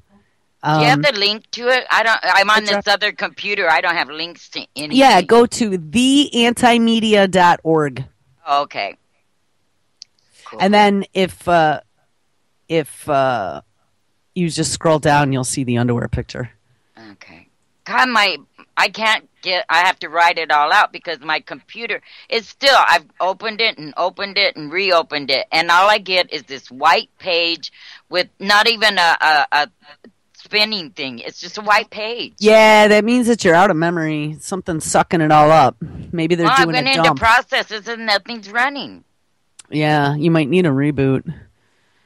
Do you have the link to it? I'm on this other computer. I don't have links to anything. Yeah, go to theantimedia.org. Oh, okay. Cool. And then if you just scroll down, you'll see the underwear picture. Okay. God, I have to write it all out because my computer is still, I've opened it and reopened it. And all I get is this white page with not even a spinning thing. It's just a white page. Yeah, that means that you're out of memory. Something's sucking it all up. Maybe they're doing a dump. I've been into processes and nothing's running. Yeah, you might need a reboot.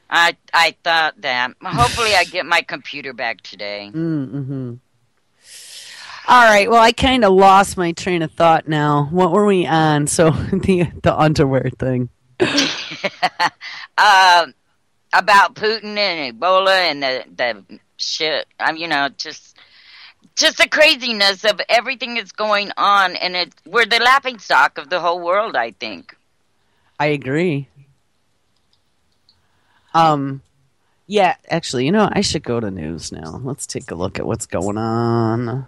I thought that. Hopefully I get my computer back today. Mm-hmm. All right, well, I kind of lost my train of thought now. What were we on? So, the underwear thing. About Putin and Ebola and the shit. Just the craziness of everything that's going on, and we're the laughing stock of the whole world, I think. I agree. Yeah, actually, I should go to news now. Let's take a look at what's going on.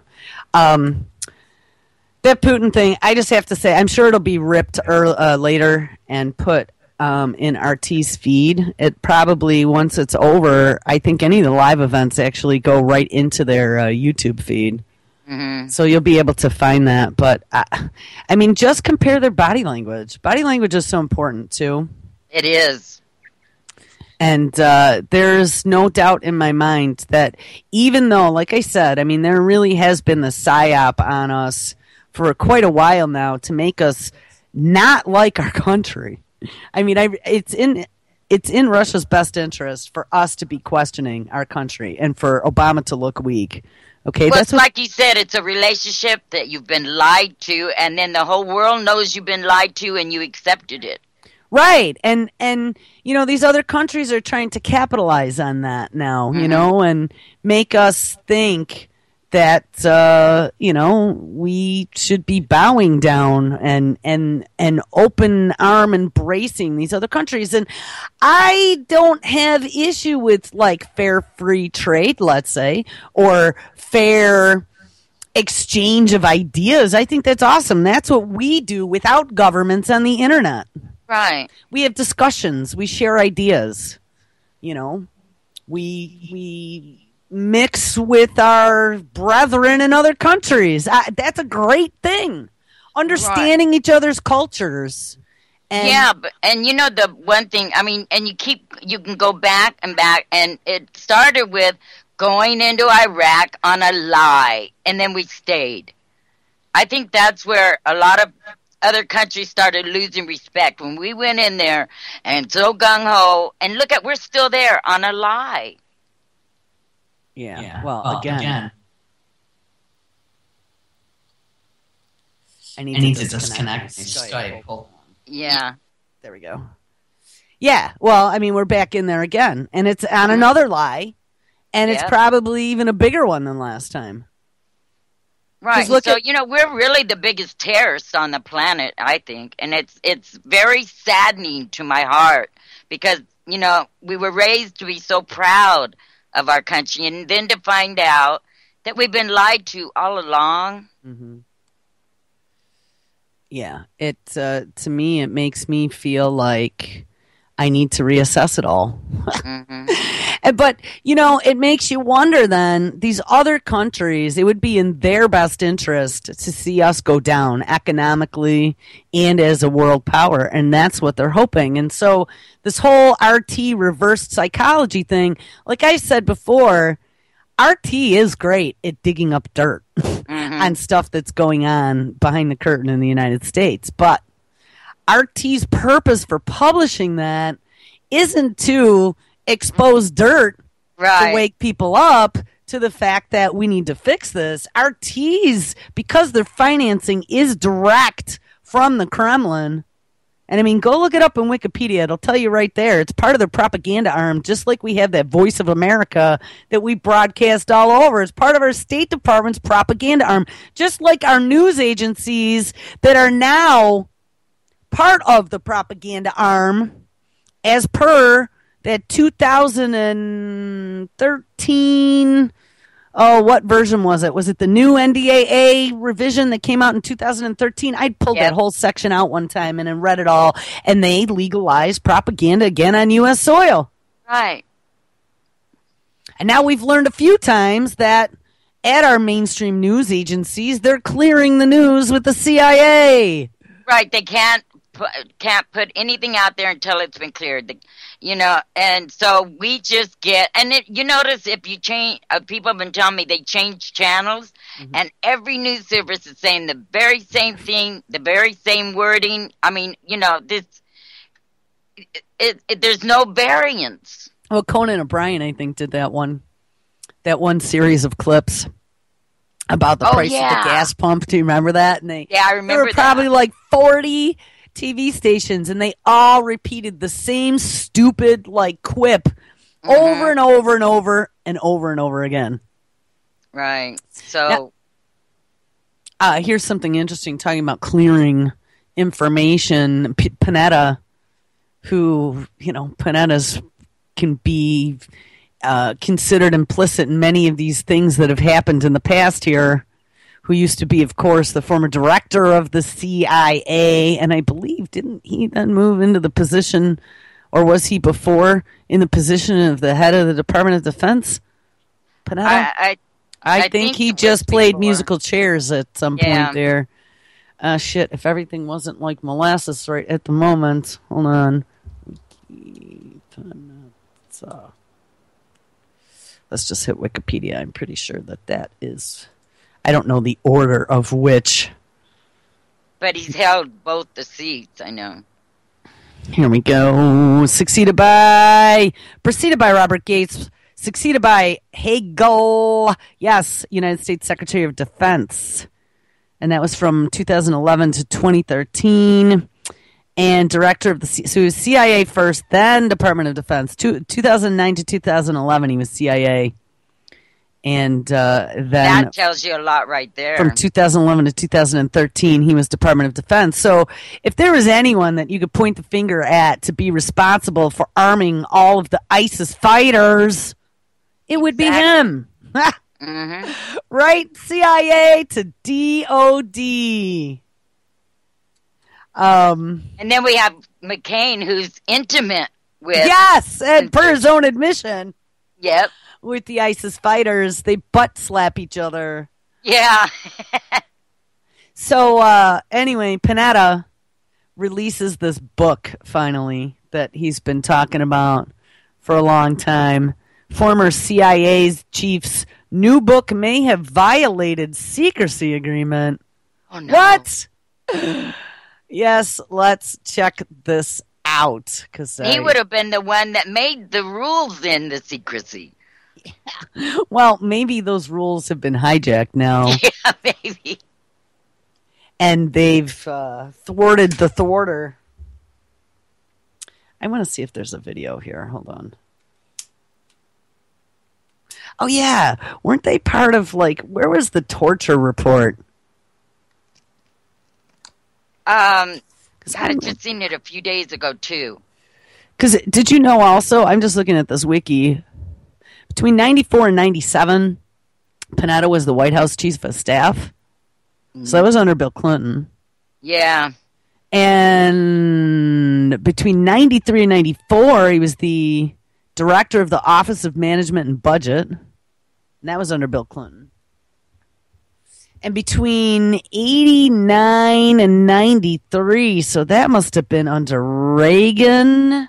That Putin thing, I just have to say, I'm sure it'll be ripped later and put in RT's feed. It probably, once it's over, I think any of the live events actually go right into their YouTube feed. Mm-hmm. So you'll be able to find that. But, I mean, just compare their body language. Body language is so important, too. It is. And there's no doubt in my mind that even though, like I said, I mean, there really has been the psyop on us for quite a while now to make us not like our country. I mean, it's in Russia's best interest for us to be questioning our country and for Obama to look weak. Okay, well, that's like you said, it's a relationship that you've been lied to, and then the whole world knows you've been lied to, and you accepted it. Right, and these other countries are trying to capitalize on that now, and make us think that we should be bowing down and open arm embracing these other countries. And I don't have issue with like fair free trade, let's say, or fair exchange of ideas. I think that's awesome. That's what we do without governments on the internet. Right. We have discussions. We share ideas. We mix with our brethren in other countries. That's a great thing. Understanding each other's cultures. And the one thing, I mean, and you can go back, and it started with going into Iraq on a lie, and then we stayed. I think that's where a lot of other countries started losing respect when we went in there and so gung-ho, and we're still there on a lie. Yeah. Well, again. I need to disconnect Skype. Yeah. There we go. Yeah, well, I mean, we're back in there again, and it's on another lie, and it's probably even a bigger one than last time. Right. So, we're really the biggest terrorists on the planet, I think. And it's very saddening to my heart because, we were raised to be so proud of our country. And then to find out that we've been lied to all along. Mm-hmm. Yeah. To me, it makes me feel like I need to reassess it all. Mm-hmm. But, it makes you wonder then, these other countries, it would be in their best interest to see us go down economically and as a world power. And that's what they're hoping. And so this whole RT reverse psychology thing, like I said before, RT is great at digging up dirt on stuff that's going on behind the curtain in the United States. But RT's purpose for publishing that isn't to expose dirt to wake people up to the fact that we need to fix this. RT's, because their financing is direct from the Kremlin, and I mean, go look it up in Wikipedia. It'll tell you right there. It's part of their propaganda arm, just like we have that Voice of America that we broadcast all over. It's part of our State Department's propaganda arm, just like our news agencies that are now part of the propaganda arm as per that 2013, what version was it? Was it the new NDAA revision that came out in 2013? I pulled that whole section out one time and then read it all, and they legalized propaganda again on U.S. soil. Right. And now we've learned a few times that at our mainstream news agencies, they're clearing the news with the CIA. Right. They can't put anything out there until it's been cleared, and so we just get, and you notice if you change, people have been telling me they change channels, and every news service is saying the very same thing, the very same wording. I mean, there's no variance. Well, Conan O'Brien, I think, did that one series of clips about the price of the gas pump. Do you remember that? And I remember. There were probably like 40 TV stations, and they all repeated the same stupid quip over and over and over and over and over again. Right. So here's something interesting talking about clearing information. Panetta who, Panetta's can be considered implicit in many of these things that have happened in the past here, who used to be, of course, the former director of the CIA, and I believe, didn't he then move into the position, or was he before in the position of the head of the Department of Defense? Panetta? I think he just played musical chairs at some point there. Shit, if everything wasn't like molasses right at the moment. Hold on. Let's just hit Wikipedia. I'm pretty sure that is... I don't know the order of which. But he's held both the seats, I know. Here we go. Preceded by Robert Gates. Succeeded by Hagel. Yes, United States Secretary of Defense. And that was from 2011 to 2013. And director of so he was CIA first, then Department of Defense. 2009 to 2011, he was CIA. And then... That tells you a lot right there. From 2011 to 2013, he was Department of Defense. So if there was anyone that you could point the finger at to be responsible for arming all of the ISIS fighters, it would be him. Mm-hmm. Right? CIA to DOD. And then we have McCain, who's intimate with... Yes, and per his own admission. Yep. With the ISIS fighters, they butt slap each other. Yeah. So, anyway, Panetta releases this book, finally, that he's been talking about for a long time. Former CIA's chief's new book may have violated secrecy agreement. Oh, no. What? Yes, let's check this out. He would have been the one that made the rules in the secrecy. Well, maybe those rules have been hijacked now. Yeah, maybe. And they've thwarted the thwarter. I want to see if there's a video here. Hold on. Oh, yeah. Weren't they part of, where was the torture report? I just seen it a few days ago, too. Because, did you know also, I'm just looking at this wiki, between 94 and 97, Panetta was the White House chief of staff. So that was under Bill Clinton. Yeah. And between 93 and 94, he was the director of the Office of Management and Budget. And that was under Bill Clinton. And between 89 and 93, so that must have been under Reagan.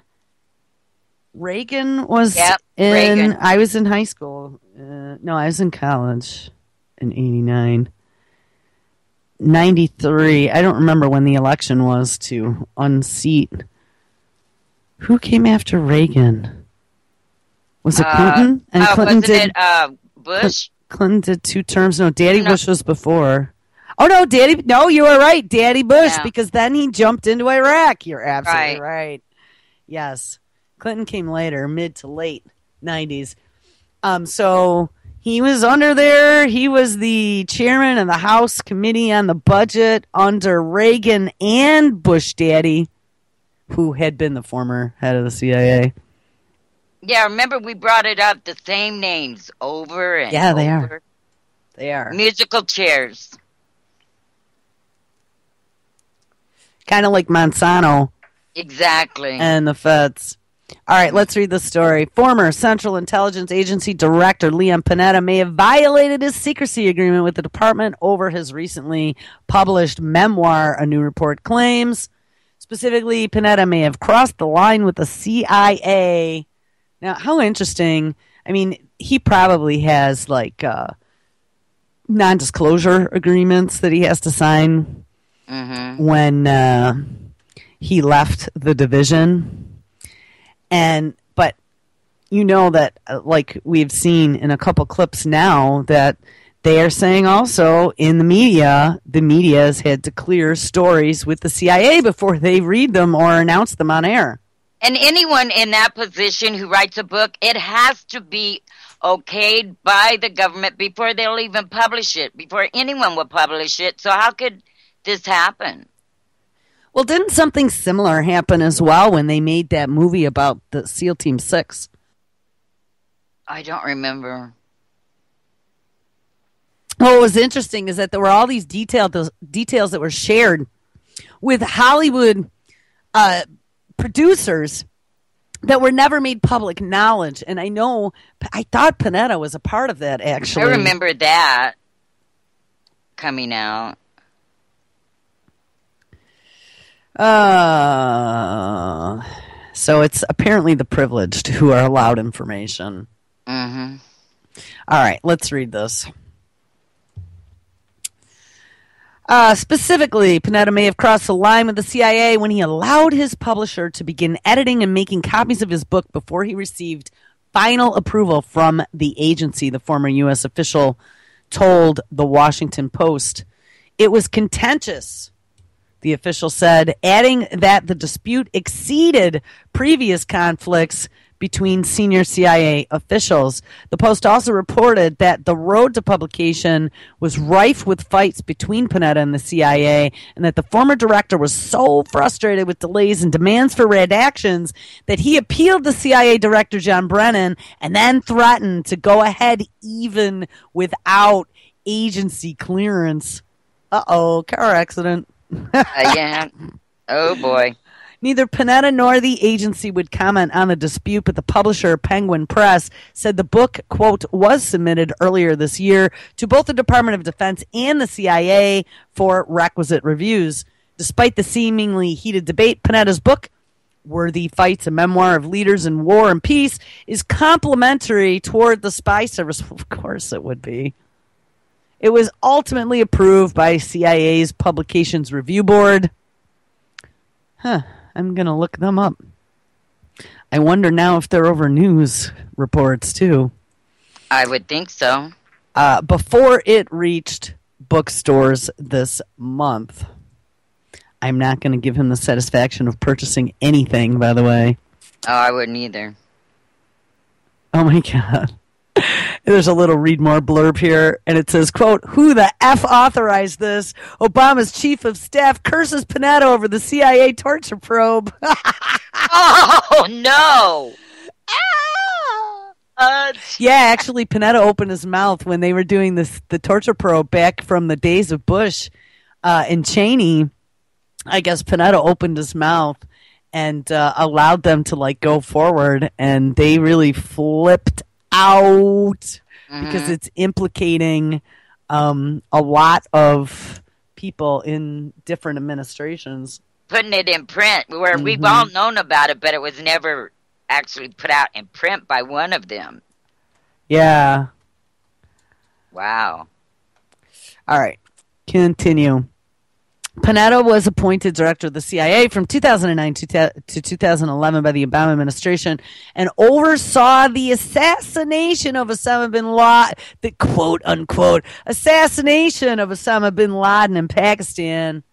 Reagan was Reagan. I was in high school. No, I was in college in 89. 93. I don't remember when the election was to unseat. Who came after Reagan? Was it Clinton? And Clinton wasn't it Bush? Clinton did 2 terms. No, Daddy Bush was before. Oh, no, No, you were right. Daddy Bush, because then he jumped into Iraq. You're absolutely right. Yes. Clinton came later, mid to late 90s. So he was under there. He was the chairman of the House Committee on the Budget under Reagan and Bush Daddy, who had been the former head of the CIA. Yeah, remember we brought it up, the same names over and over. Yeah, they are. They are. Musical chairs. Kind of like Monsanto. Exactly. And the feds. All right, let's read the story. Former Central Intelligence Agency Director Leon Panetta may have violated his secrecy agreement with the department over his recently published memoir, a new report claims. Specifically, Panetta may have crossed the line with the CIA. Now, how interesting. I mean, he probably has, non-disclosure agreements that he has to sign when he left the division. But you know that, we've seen in a couple clips now, that they are saying also in the media has had to clear stories with the CIA before they read them or announce them on air. And anyone in that position who writes a book, it has to be okayed by the government before they'll even publish it, before anyone will publish it. So how could this happen? Well, didn't something similar happen as well when they made that movie about the SEAL Team 6? I don't remember. Well, what was interesting is that there were all these details that were shared with Hollywood producers that were never made public knowledge. And I thought Panetta was a part of that, actually. I remember that coming out. So it's apparently the privileged who are allowed information. Mm-hmm. All right, let's read this. Specifically, Panetta may have crossed the line with the CIA when he allowed his publisher to begin editing and making copies of his book before he received final approval from the agency, the former U.S. official told the Washington Post. It was contentious, the official said, adding that the dispute exceeded previous conflicts between senior CIA officials. The Post also reported that the road to publication was rife with fights between Panetta and the CIA, and that the former director was so frustrated with delays and demands for redactions that he appealed to CIA Director John Brennan and then threatened to go ahead even without agency clearance. Uh-oh, car accident. Yeah. Oh, boy. Neither Panetta nor the agency would comment on the dispute, but the publisher, Penguin Press, said the book, quote, was submitted earlier this year to both the Department of Defense and the CIA for requisite reviews. Despite the seemingly heated debate, Panetta's book, Worthy Fights, a memoir of leaders in war and peace, is complimentary toward the spy service. Of course it would be. It was ultimately approved by CIA's Publications Review Board. I'm going to look them up. I wonder now if they're over news reports, too. I would think so. Before it reached bookstores this month. I'm not going to give him the satisfaction of purchasing anything, by the way. Oh, I wouldn't either. Oh, my God. There's a little read more blurb here, and it says, quote, who the F authorized this? Obama's chief of staff curses Panetta over the CIA torture probe. Oh, no. Yeah, actually, Panetta opened his mouth when they were doing the torture probe back from the days of Bush and Cheney. I guess Panetta opened his mouth and allowed them to go forward, and they really flipped out because it's implicating a lot of people in different administrations. Putting it in print, where we've all known about it, but it was never actually put out in print by one of them. Yeah. Wow. All right. Continue. Panetta was appointed director of the CIA from 2009 to 2011 by the Obama administration and oversaw the assassination of Osama bin Laden, the quote-unquote assassination of Osama bin Laden in Pakistan,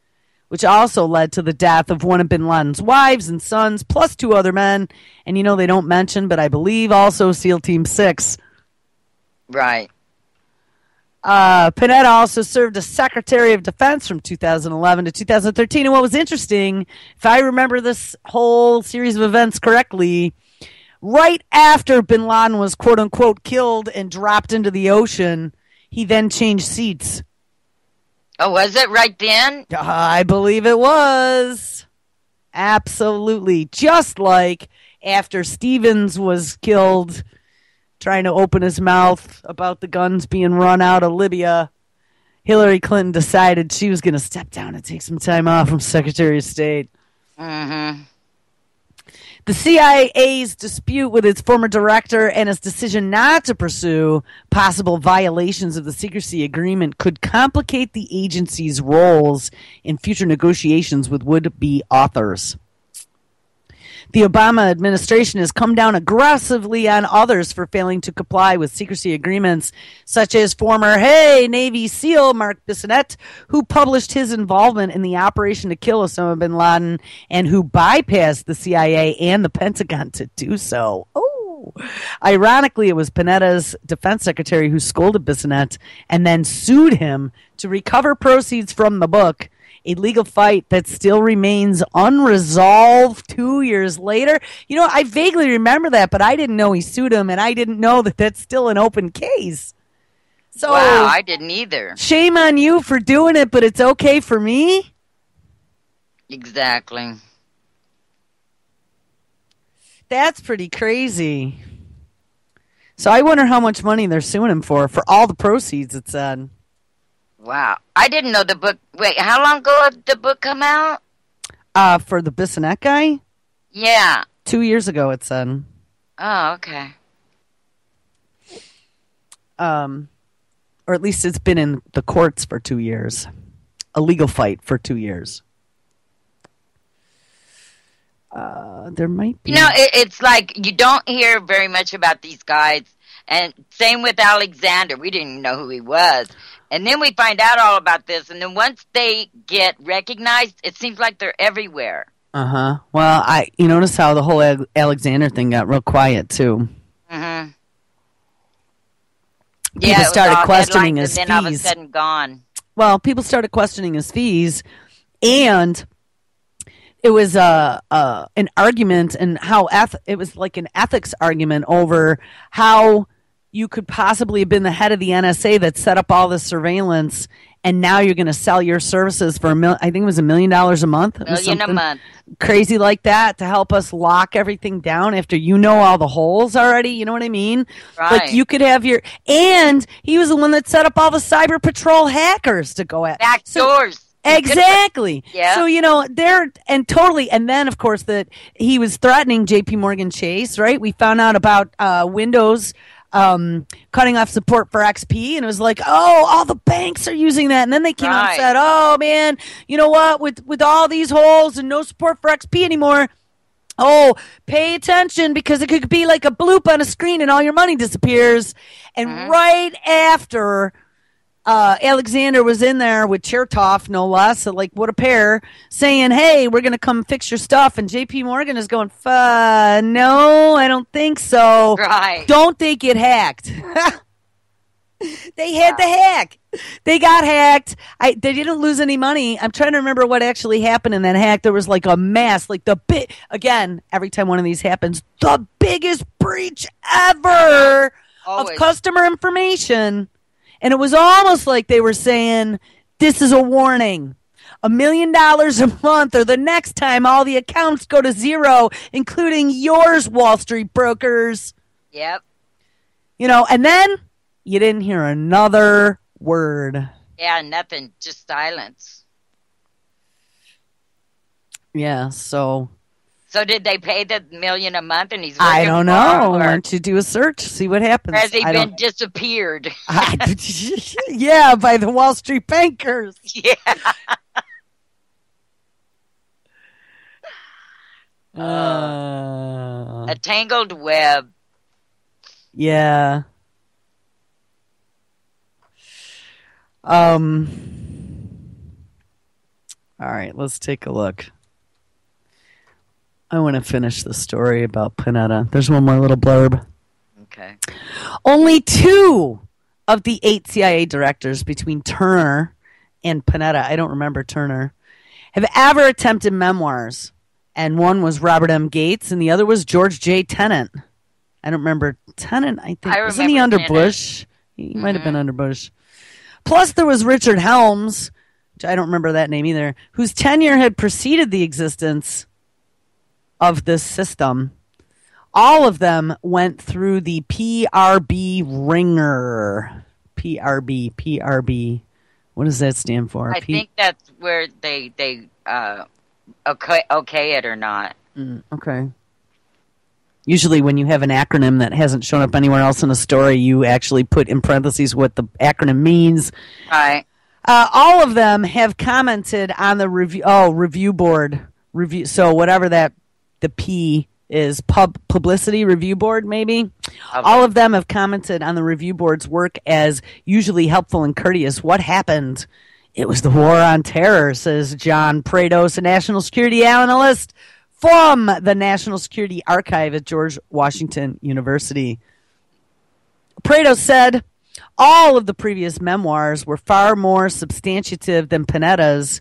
which also led to the death of one of bin Laden's wives and sons, plus 2 other men. And, they don't mention, but I believe also SEAL Team 6. Right. Panetta also served as Secretary of Defense from 2011 to 2013. And what was interesting, if I remember this whole series of events correctly, right after bin Laden was quote-unquote killed and dropped into the ocean, he then changed seats. Oh, was it right then? I believe it was. Absolutely. Just like after Stevens was killed trying to open his mouth about the guns being run out of Libya, Hillary Clinton decided she was going to step down and take some time off from Secretary of State. Mm-hmm. The CIA's dispute with its former director and its decision not to pursue possible violations of the secrecy agreement could complicate the agency's roles in future negotiations with would-be authors. The Obama administration has come down aggressively on others for failing to comply with secrecy agreements, such as former Navy SEAL Mark Bissonette, who published his involvement in the operation to kill Osama bin Laden and who bypassed the CIA and the Pentagon to do so. Oh, ironically, it was Panetta's defense secretary who scolded Bissonette and then sued him to recover proceeds from the book, a legal fight that still remains unresolved 2 years later. I vaguely remember that, but I didn't know he sued him, and I didn't know that that's still an open case. So, wow, I didn't either. Shame on you for doing it, but it's okay for me? Exactly. That's pretty crazy. So I wonder how much money they're suing him for all the proceeds, it said. Wow. I didn't know the book. Wait, how long ago did the book come out? For the Bissonnette guy? Yeah. 2 years ago, it said. Oh, okay. Or at least it's been in the courts for 2 years. A legal fight for 2 years. There might be. It's like you don't hear very much about these guys. And same with Alexander. We didn't even know who he was. And then we find out all about this. And then once they get recognized, it seems like they're everywhere. Uh-huh. Well, you notice how the whole Alexander thing got real quiet, too. Mm-hmm. People started questioning his fees. And then all of a sudden gone. Well, people started questioning his fees. And it was an argument and how it was like an ethics argument over how you could possibly have been the head of the NSA that set up all this surveillance, and now you're going to sell your services for I think it was $1 million a month. $1 million a month. Crazy like that to help us lock everything down after you know all the holes already. You know what I mean? Right. Like you could have and he was the one that set up all the Cyber Patrol hackers to go at. Back doors. Exactly. Yeah. So, and then, of course, that he was threatening JP Morgan Chase, right? We found out about Windows cutting off support for XP, and it was like, oh, all the banks are using that. And then they came out and said, oh, man, you know what? With all these holes and no support for XP anymore, oh, pay attention because it could be like a bloop on a screen and all your money disappears. And right after Alexander was in there with Chertoff, no less, so like what a pair, saying, hey, we're going to come fix your stuff. And JP Morgan is going, no, I don't think so. Right. Don't they get hacked? They had to hack. They got hacked. They didn't lose any money. I'm trying to remember what actually happened in that hack. There was like a mass, like again, every time one of these happens, the biggest breach ever of customer information. And it was almost like they were saying, this is a warning. $1 million a month, or the next time all the accounts go to zero, including yours, Wall Street brokers. Yep. And then you didn't hear another word. Yeah, nothing. Just silence. Yeah, so did they pay the $1 million a month and he's I don't know. Why don't you do a search, see what happens? Has he been disappeared? Yeah, by the Wall Street bankers. Yeah. A tangled web. Yeah. All right, let's take a look. I want to finish the story about Panetta. There's one more little blurb. Okay. Only 2 of the 8 CIA directors between Turner and Panetta, I don't remember Turner, have ever attempted memoirs. And one was Robert M. Gates, and the other was George J. Tenet. I don't remember Tenet, I think. Wasn't he under Bush? He might have been under Bush. Plus, there was Richard Helms, which I don't remember that name either, whose tenure had preceded the existence of this system. All of them went through the PRB ringer. PRB. What does that stand for? I think that's where they okay it or not. Okay. Usually when you have an acronym that hasn't shown up anywhere else in a story, you actually put in parentheses what the acronym means. Right. All of them have commented on the review board. So whatever the P is, publicity review board, maybe. Okay. All of them have commented on the review board's work as usually helpful and courteous. What happened? It was the war on terror, says John Prados, a national security analyst from the National Security Archive at George Washington University. Prados said, all of the previous memoirs were far more substantive than Panetta's,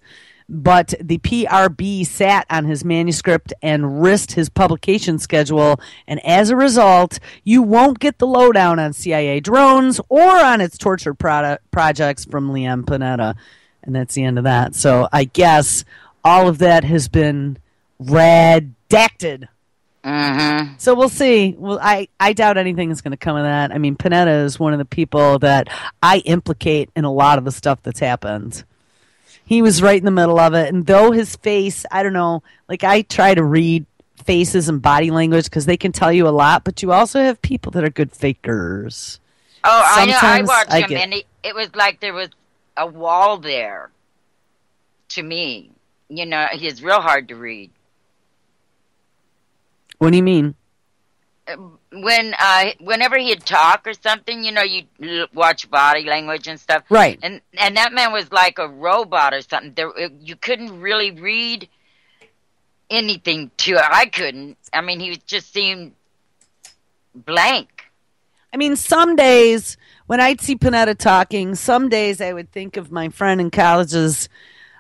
but the PRB sat on his manuscript and risked his publication schedule, and as a result, you won't get the lowdown on CIA drones or on its torture projects from Leon Panetta. And that's the end of that. So I guess all of that has been redacted. Mm-hmm. So we'll see. Well, I doubt anything is going to come of that. I mean, Panetta is one of the people that I implicate in a lot of the stuff that's happened. He was right in the middle of it. And though his face, I don't know, like I try to read faces and body language because they can tell you a lot, but you also have people that are good fakers. Oh, Sometimes I know. I watched him, and it was like there was a wall there to me. You know, he's real hard to read. What do you mean? Whenever he'd talk or something, you know, you watch body language and stuff, right? And that man was like a robot or something. You couldn't really read anything to it. I couldn't. I mean, he just seemed blank. I mean, some days when I'd see Panetta talking, some days I would think of my friend in college's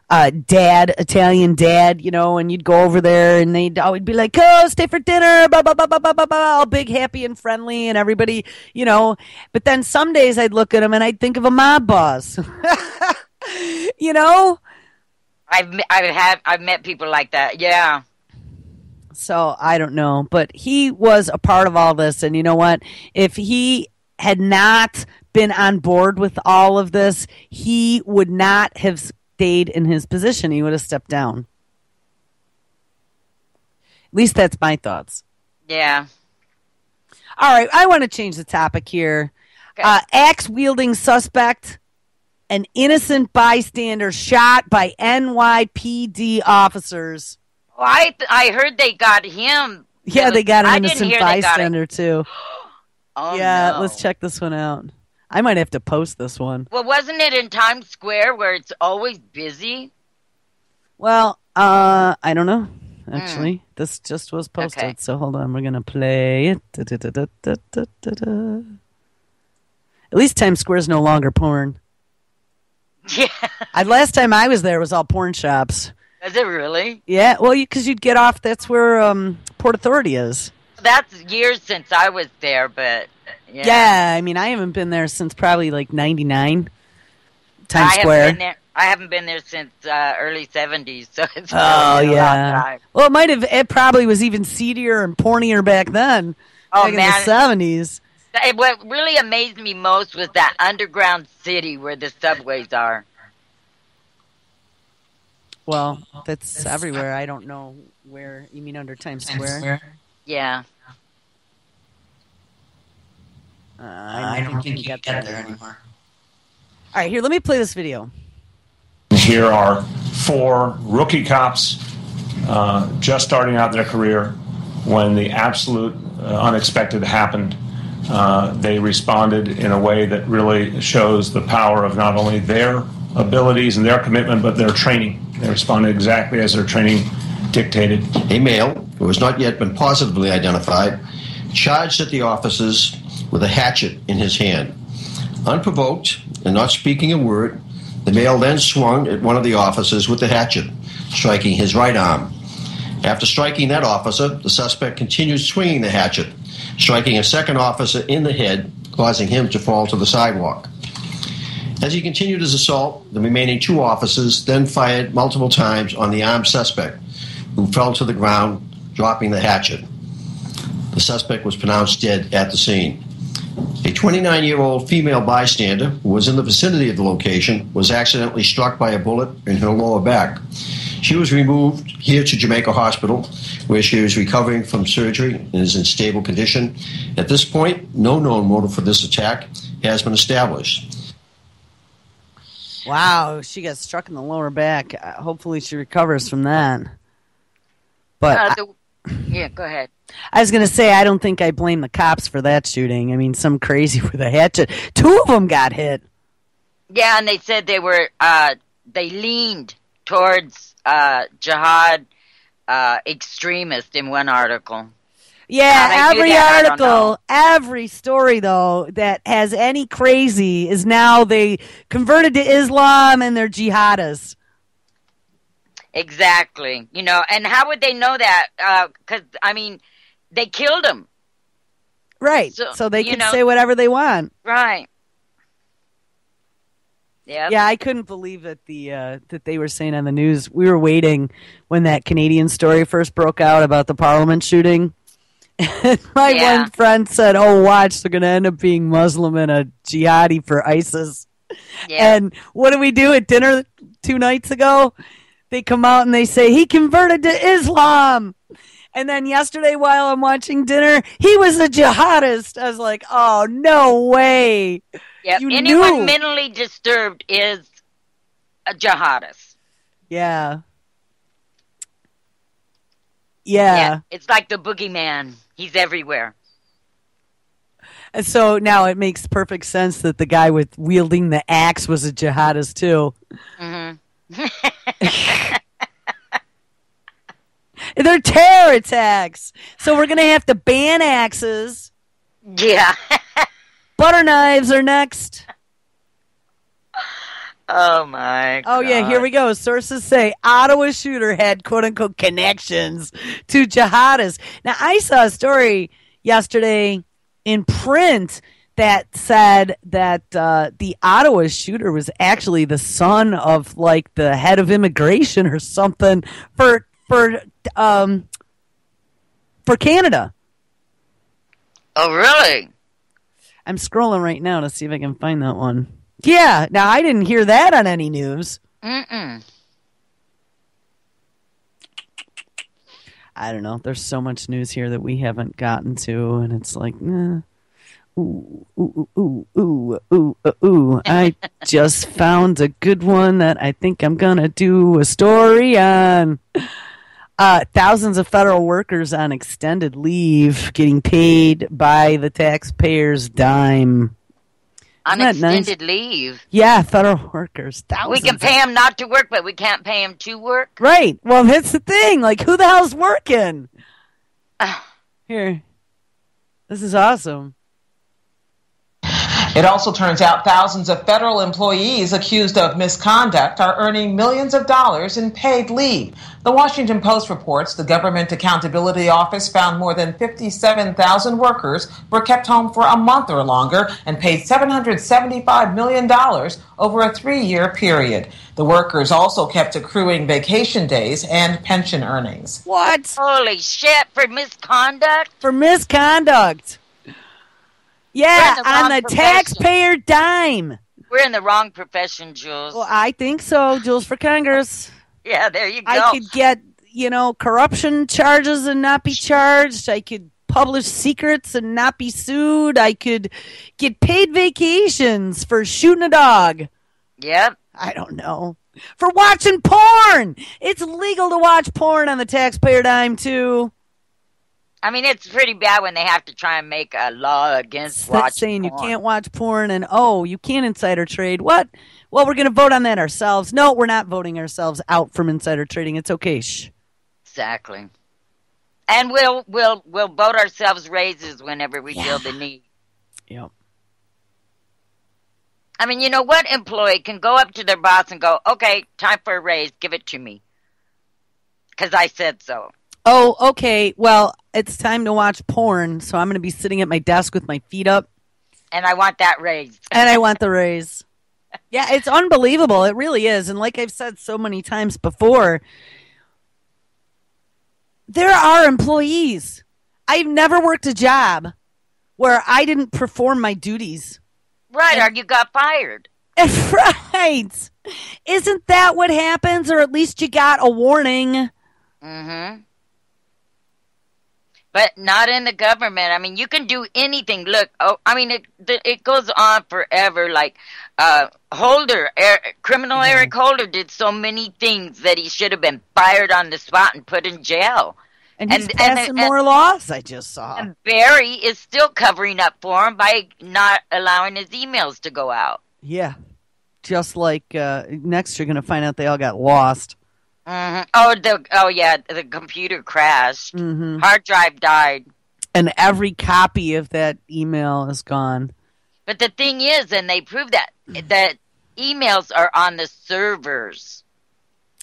dad, Italian dad, you know, and you'd go over there and they'd always be like, oh, stay for dinner, blah, blah, blah, blah, blah, blah, blah, all big, happy, and friendly, and everybody, you know. But then some days I'd look at him and I'd think of a mob boss, you know. I've met people like that, yeah. So I don't know, but he was a part of all this, and you know what? If he had not been on board with all of this, he would not have stayed in his position. He would have stepped down. At least that's my thoughts. Yeah. All right, I want to change the topic here. Okay. Axe-wielding suspect, an innocent bystander shot by NYPD officers. Oh, I heard they got him. Yeah, they got an innocent bystander too. Oh, yeah, no. Let's check this one out. I might have to post this one. Well, wasn't it in Times Square where it's always busy? Well, I don't know. Actually, this just was posted. Okay. So hold on, we're gonna play it. At least Times Square is no longer porn. Yeah. Last time I was there was all porn shops. Is it really? Yeah. Well, because you'd get off. That's where Port Authority is. That's years since I was there, but yeah. Yeah, I mean, I haven't been there since probably like '99. Times Square. I haven't been there since early '70s, so it's really a long time. Well, it probably was even seedier and pornier back then. Oh, back man. in the '70s. What really amazed me most was that underground city where the subways are. Well, that's everywhere. I don't know where. You mean under Times Square? Yeah. I don't think you can get there anymore. All right, here, let me play this video. Here are 4 rookie cops just starting out their career when the absolute unexpected happened. They responded in a way that really shows the power of not only their abilities and their commitment, but their training. They responded exactly as their training dictated. A male, who has not yet been positively identified, charged at the officers with a hatchet in his hand. Unprovoked and not speaking a word, the male then swung at one of the officers with the hatchet, striking his right arm. After striking that officer, the suspect continued swinging the hatchet, striking a second officer in the head, causing him to fall to the sidewalk. As he continued his assault, the remaining 2 officers then fired multiple times on the armed suspect, who fell to the ground, dropping the hatchet. The suspect was pronounced dead at the scene. A 29-year-old female bystander who was in the vicinity of the location was accidentally struck by a bullet in her lower back. She was removed here to Jamaica Hospital, where she is recovering from surgery and is in stable condition. At this point, no known motive for this attack has been established. Wow, she got struck in the lower back. Hopefully she recovers from that. But yeah, go ahead. I was going to say, I don't think I blame the cops for that shooting. I mean, some crazy with a hatchet. 2 of them got hit. Yeah, and they said they were, they leaned towards jihad extremist in one article. Yeah, every article, every story, though, that has any crazy is now they converted to Islam and they're jihadists. Exactly. And how would they know that? Because, they killed him. Right. So they can say whatever they want. Right. Yep. Yeah, I couldn't believe that that they were saying on the news. We were waiting when that Canadian story first broke out about the Parliament shooting. And my one friend said, "Oh, watch, they're going to end up being Muslim and a jihadi for ISIS." Yeah. And what did we do at dinner 2 nights ago? They come out and they say, he converted to Islam. And then yesterday while I'm watching dinner, he was a jihadist. I was like, oh, no way. Yep. Anyone mentally disturbed is a jihadist. Yeah. Yeah. It's like the boogeyman. He's everywhere. And so now it makes perfect sense that the guy with wielding the axe was a jihadist too. Mm-hmm. They're terror attacks. So we're going to have to ban axes. Yeah. Butter knives are next. Oh, my God. Oh, yeah, here we go. Sources say Ottawa shooter had, quote-unquote, connections to jihadists. Now, I saw a story yesterday in print that said that the Ottawa shooter was actually the son of, like, the head of immigration or something for Canada. Oh, really? I'm scrolling right now to see if I can find that one. Yeah, now I didn't hear that on any news. Mm-mm. I don't know. There's so much news here that we haven't gotten to, and it's like, ooh, ooh, ooh, ooh, ooh, ooh, ooh. I just found a good one that I think I'm going to do a story on. Thousands of federal workers on extended leave getting paid by the taxpayers' dime. On extended leave? Yeah, federal workers. We can pay them not to work, but we can't pay them to work? Right. Well, that's the thing. Like, who the hell's working? Here. This is awesome. It also turns out thousands of federal employees accused of misconduct are earning millions of dollars in paid leave. The Washington Post reports the Government Accountability Office found more than 57,000 workers were kept home for a month or longer and paid $775 million over a 3-year period. The workers also kept accruing vacation days and pension earnings. What? Holy shit, for misconduct? For misconduct. Yeah, on the taxpayer dime. We're in the wrong profession, Jules. Well, I think so. Jules for Congress. Yeah, there you go. I could get, corruption charges and not be charged. I could publish secrets and not be sued. I could get paid vacations for shooting a dog. Yep. I don't know. For watching porn. It's legal to watch porn on the taxpayer dime, too. I mean, it's pretty bad when they have to try and make a law against watching saying porn. You can't watch porn and, you can't insider trade. What? Well, we're going to vote on that ourselves. No, we're not voting ourselves out from insider trading. It's okay. Shh. Exactly. And we'll vote ourselves raises whenever we feel the need. Yep. I mean, what employee can go up to their boss and go, okay, time for a raise, give it to me. Because I said so. Oh, okay. Well, it's time to watch porn, so I'm going to be sitting at my desk with my feet up. And I want that raise. And I want the raise. Yeah, it's unbelievable. It really is. And like I've said so many times before, there are employees. I've never worked a job where I didn't perform my duties. Right, or you got fired. Right. Isn't that what happens? Or at least you got a warning. Mm-hmm. But not in the government. I mean, you can do anything. Look, it goes on forever. Like criminal Eric Holder did so many things that he should have been fired on the spot and put in jail. And he's passing more laws, I just saw. And Barry is still covering up for him by not allowing his emails to go out. Yeah. Just like next you're going to find out they all got lost. Mm-hmm. The computer crashed. Mm-hmm. Hard drive died. And every copy of that email is gone. But the thing is, and they proved that emails are on the servers.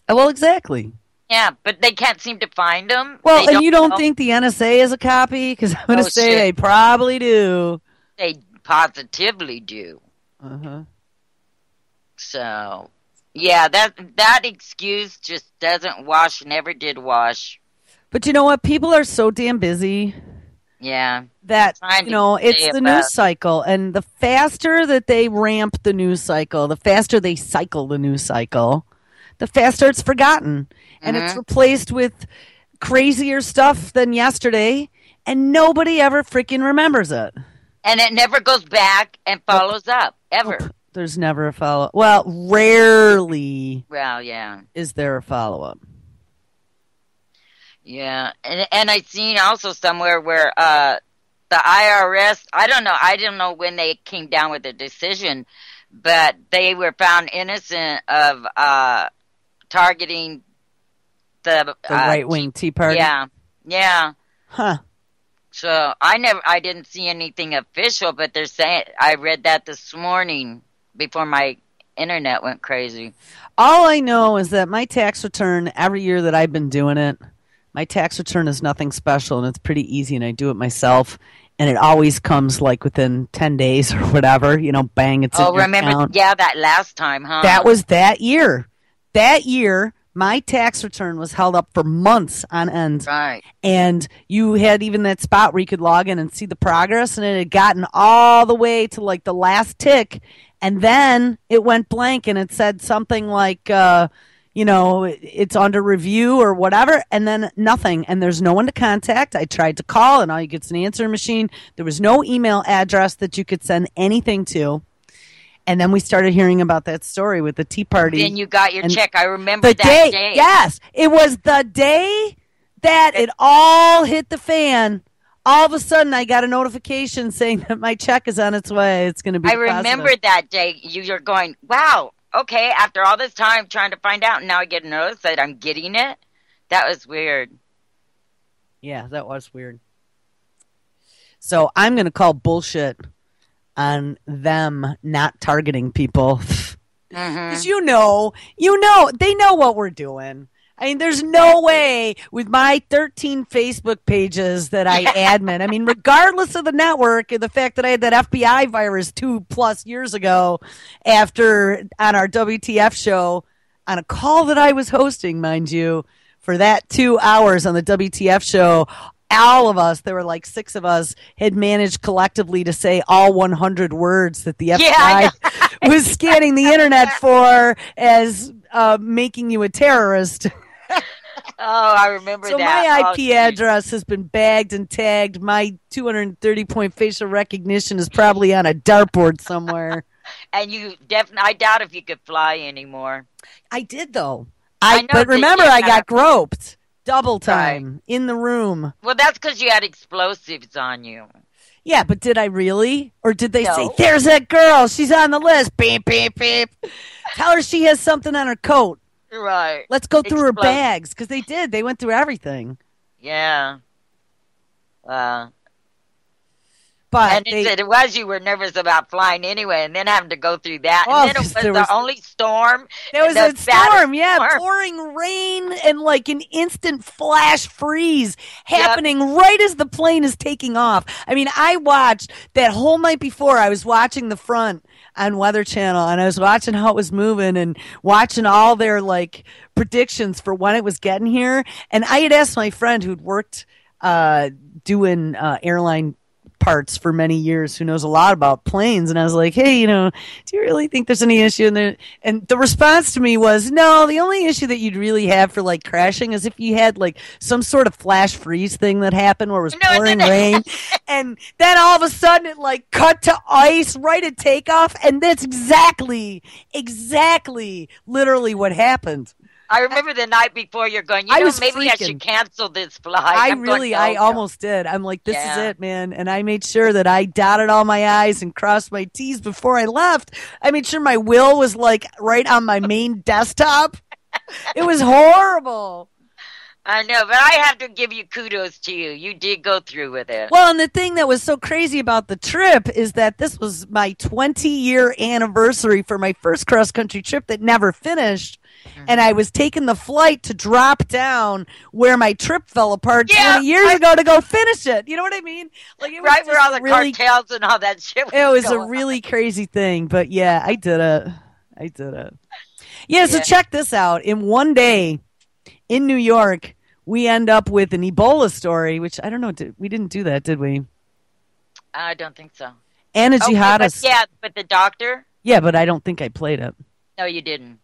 Well, exactly. Yeah, but they can't seem to find them. Well, and you don't think the NSA is a copy? Because I'm going to say they probably do. They positively do. Uh-huh. So, yeah, that excuse just doesn't wash, never did wash. But you know what? People are so damn busy. Yeah. That, it's the news cycle. And the faster that they ramp the news cycle, the faster they cycle the news cycle, the faster it's forgotten. And it's replaced with crazier stuff than yesterday. And nobody ever freaking remembers it. And it never goes back and follows up, ever. There's never a follow-up. Well, rarely is there a follow-up. Yeah, and I seen also somewhere where the IRS, I don't know when they came down with a decision, but they were found innocent of targeting the right-wing Tea Party. Yeah. Huh. So I didn't see anything official, but they're saying, I read that this morning before my internet went crazy. All I know is that my tax return, every year that I've been doing it, my tax return is nothing special, and it's pretty easy, and I do it myself, and it always comes like within 10 days or whatever, bang, it's in your account. Yeah, that last time, huh? That was that year. That year, my tax return was held up for months on end. Right. And you had even that spot where you could log in and see the progress, and it had gotten all the way to like the last tick, and then it went blank, and it said something like, it's under review or whatever, and then nothing, and there's no one to contact. I tried to call, and all you get is an answering machine. There was no email address that you could send anything to. And then we started hearing about that story with the Tea Party. Then you got your check. I remember that day. Yes, it was the day that it all hit the fan. All of a sudden, I got a notification saying that my check is on its way. It's going to be remember that day. You're going, wow, okay, after all this time trying to find out, and now I get a notice that I'm getting it. That was weird. Yeah, that was weird. So I'm going to call bullshit on them not targeting people. Because they know what we're doing. I mean, there's no way with my 13 Facebook pages that I admin. I mean, regardless of the network and the fact that I had that FBI virus 2+ years ago on our WTF show, on a call that I was hosting, mind you, for that 2 hours on the WTF show, all of us, there were like 6 of us, had managed collectively to say all 100 words that the FBI was scanning the internet for as making you a terrorist. Oh, I remember that. So my IP address has been bagged and tagged. My 230-point facial recognition is probably on a dartboard somewhere. And you I doubt if you could fly anymore. I did, though. But remember, I got groped. Double time in the room. Well, that's because you had explosives on you. Yeah, but did I really? Or did they say, there's that girl, she's on the list. Beep, beep, beep. Tell her she has something on her coat. Right. Let's go through her bags, because they did. They went through everything. Yeah. But it was you were nervous about flying anyway, and then having to go through that. And then it was the only storm. There was a storm, pouring rain and like an instant flash freeze happening right as the plane is taking off. I mean, I watched that whole night before. I was watching the front on Weather Channel, and I was watching how it was moving and watching all their like predictions for when it was getting here. And I had asked my friend who'd worked doing airline parts for many years, who knows a lot about planes, and I was like, hey, do you really think there's any issue in there? And the response to me was, no, the only issue that you'd really have for like crashing is if you had like some sort of flash freeze thing that happened where it was pouring rain and then all of a sudden it like cut to ice right at takeoff, and that's exactly literally what happened. I remember the night before you're going, maybe freaking. I should cancel this flight. I almost did. I'm like, this is it, man. And I made sure that I dotted all my I's and crossed my T's before I left. I made sure my will was like right on my main desktop. It was horrible. I know, but I have to give you kudos to you. You did go through with it. Well, and the thing that was so crazy about the trip is that this was my 20-year anniversary for my first cross-country trip that never finished. And I was taking the flight to drop down where my trip fell apart 20 years ago to go finish it. You know what I mean? Like it was right where all the cartels and all that shit was It was a going really crazy thing. But yeah, I did it. Yeah, so check this out. In one day in New York, we end up with an Ebola story, which I don't know. We didn't do that, did we? I don't think so. And a jihadist. But the doctor? Yeah, but I don't think I played it. No, you didn't.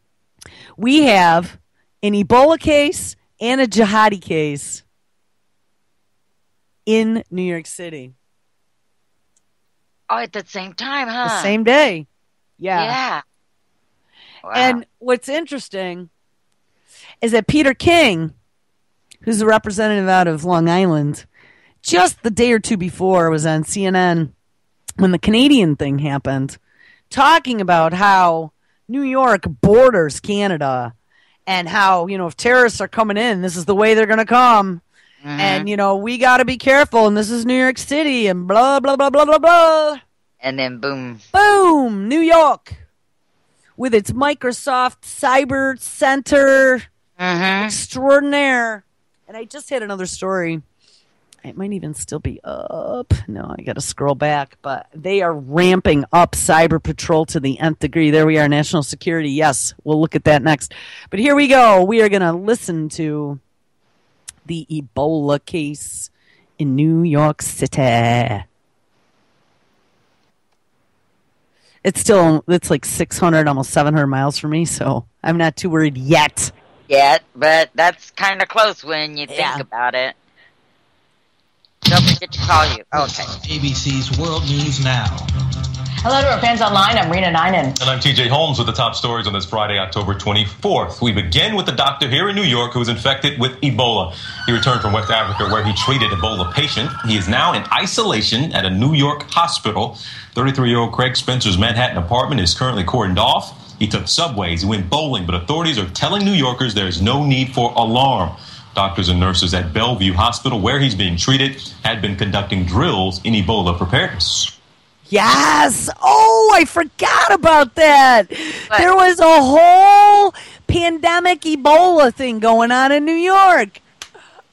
We have an Ebola case and a jihadi case in New York City. Oh, at the same time, huh? The same day. Yeah. Yeah. Wow. And what's interesting is that Peter King, who's a representative out of Long Island, just the day or two before was on CNN when the Canadian thing happened, talking about how New York borders Canada and how, if terrorists are coming in, this is the way they're going to come. Mm-hmm. And, we got to be careful. And this is New York City and blah, blah, blah, blah, blah, blah. And then boom. Boom. New York with its Microsoft Cyber Center extraordinaire. And I just had another story. It might even still be up. No, I got to scroll back. But they are ramping up Cyber Patrol to the nth degree. There we are, national security. Yes, we'll look at that next. But here we go. We are going to listen to the Ebola case in New York City. It's like 600, almost 700 miles from me, so I'm not too worried yet. But that's kind of close when you think about it. Don't forget to call you. Okay. ABC's World News Now. Hello to our fans online. I'm Rena Ninen. And I'm TJ Holmes with the top stories on this Friday, October 24th. We begin with the doctor here in New York who was infected with Ebola. He returned from West Africa where he treated Ebola patient. He is now in isolation at a New York hospital. 33-year-old Craig Spencer's Manhattan apartment is currently cordoned off. He took subways, he went bowling, but authorities are telling New Yorkers there is no need for alarm. Doctors and nurses at Bellevue Hospital, where he's being treated, had been conducting drills in Ebola preparedness. Yes! Oh, I forgot about that. There was a whole pandemic Ebola thing going on in New York.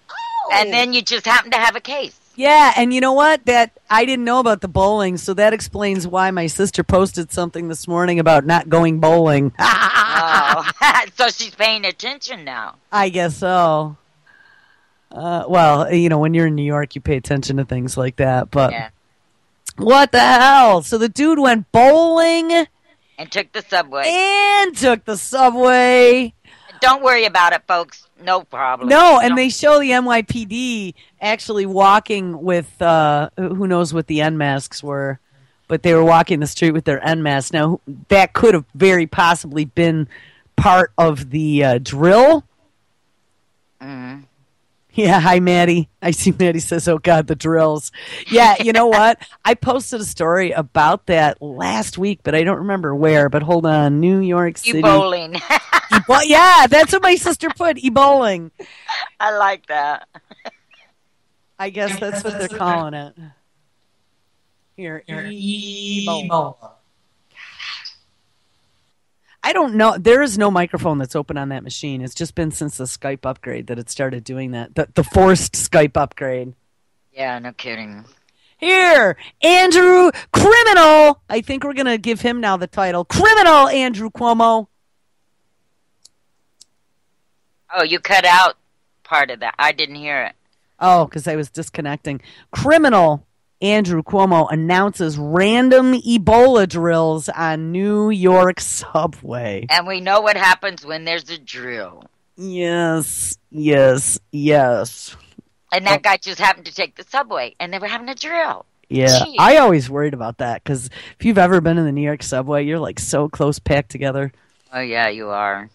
Oh. And then you just happen to have a case. Yeah, and you know what? That I didn't know about the bowling, so that explains why my sister posted something this morning about not going bowling. Oh, so she's paying attention now. I guess so. Well, when you're in New York, you pay attention to things like that. But what the hell? So the dude went bowling and took the subway. Don't worry about it, folks. No problem. No, and they show the NYPD actually walking with, who knows what the N masks were, but they were walking the street with their N masks. Now, that could have very possibly been part of the drill. Mm-hmm. Yeah, hi, Maddie. I see Maddie says, oh, God, the drills. Yeah, you know what? I posted a story about that last week, but I don't remember where. But hold on. New York City. E-bowling. Yeah, that's what my sister put, e-bowling. I like that. I guess that's what they're calling it. Here, e-bowling. I don't know. There is no microphone that's open on that machine. It's just been since the Skype upgrade that it started doing that. The forced Skype upgrade. Yeah, no kidding. Here, Andrew Criminal. I think we're going to give him now the title. Criminal Andrew Cuomo. Oh, you cut out part of that. I didn't hear it. Oh, because I was disconnecting. Criminal Andrew Cuomo announces random Ebola drills on New York subway. And we know what happens when there's a drill. Yes. And that guy just happened to take the subway, and they were having a drill. Yeah, Jeez. I always worried about that, because if you've ever been in the New York subway, you're like so close packed together. Oh, yeah, you are.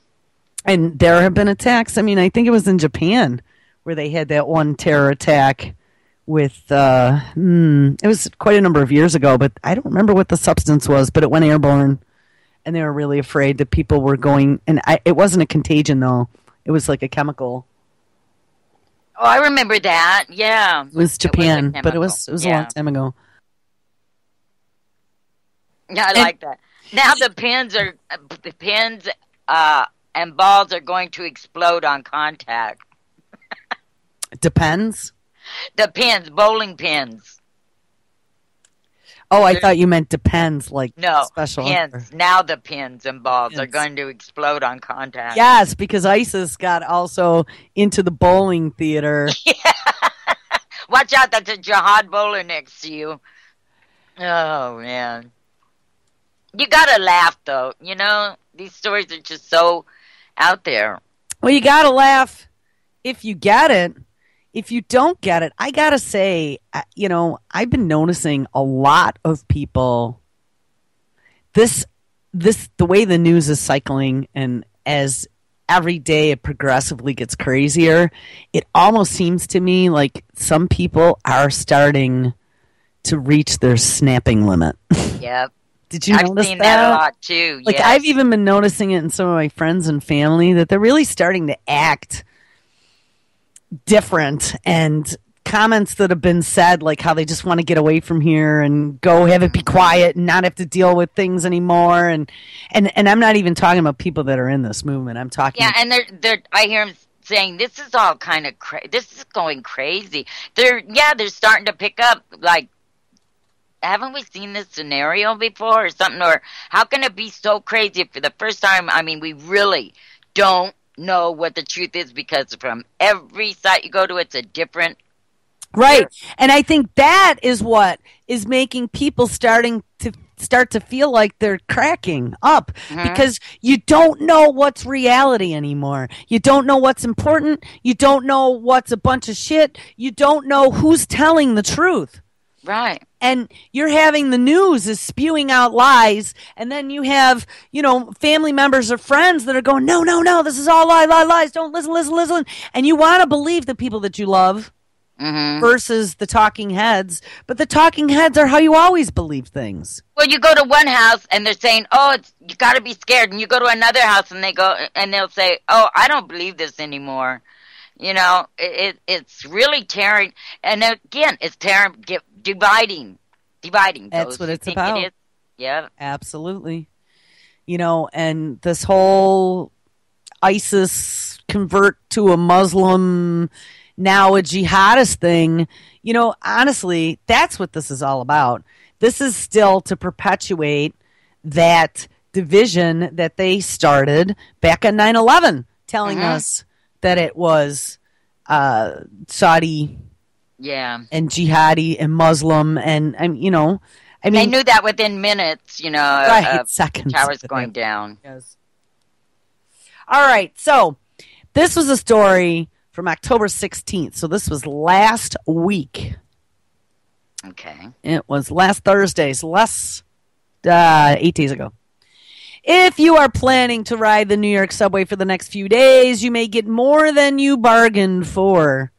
And there have been attacks. I mean, I think it was in Japan where they had that one terror attack with, it was quite a number of years ago, but I don't remember what the substance was, but it went airborne, and they were really afraid that people were going, and it wasn't a contagion, though. It was like a chemical. Oh, I remember that. Yeah. It was Japan, but it was a long time ago. Yeah, I like that. Now the pins and balls are going to explode on contact. Depends. The pins, bowling pins. Oh, I thought you meant depends, like no special. Pins. Now the pins and balls are going to explode on contact. Yes, because ISIS got also into the bowling theater. Watch out! That's a jihad bowler next to you. Oh man, you gotta laugh though. You know these stories are just so out there. Well, you gotta laugh if you get it. If you don't get it, I gotta say, you know, I've been noticing a lot of people. The way the news is cycling, and as every day it progressively gets crazier, it almost seems to me like some people are starting to reach their snapping limit. Yep. Did you notice I've seen that a lot too. Like, yes. I've even been noticing it in some of my friends and family that they're really starting to act different, and comments that have been said, like how they just want to get away from here and go have it be quiet and not have to deal with things anymore. And I'm not even talking about people that are in this movement. I'm talking. Yeah, and they're I hear them saying this is all kind of this is going crazy. They're starting to pick up, like, haven't we seen this scenario before or something? Or how can it be so crazy for the first time? I mean, we really don't know what the truth is, because from every site you go to, it's a different. Right. And I think that is what is making people start to feel like they're cracking up, because you don't know what's reality anymore. You don't know what's important. You don't know what's a bunch of shit. You don't know who's telling the truth. Right. And you're having the news is spewing out lies, and then you have, you know, family members or friends that are going, no, this is all lies. Don't listen. And you want to believe the people that you love versus the talking heads. But the talking heads are how you always believe things. Well, you go to one house and they're saying, "Oh, you got to be scared," and you go to another house and they'll say, "Oh, I don't believe this anymore." You know, it's really tearing, and again, it's tearing, dividing. That's what it's about. Yeah, absolutely. You know, and this whole ISIS convert to a Muslim, now a jihadist thing, you know, honestly, that's what this is all about. This is still to perpetuate that division that they started back on 9/11, telling us that it was Saudi and jihadi and Muslim, and you know, I mean, they knew that within minutes, you know, right, seconds, towers going down. Yes. All right, so this was a story from October 16th, so this was last week. Okay. It was last Thursday, so 8 days ago. If you are planning to ride the New York subway for the next few days, you may get more than you bargained for.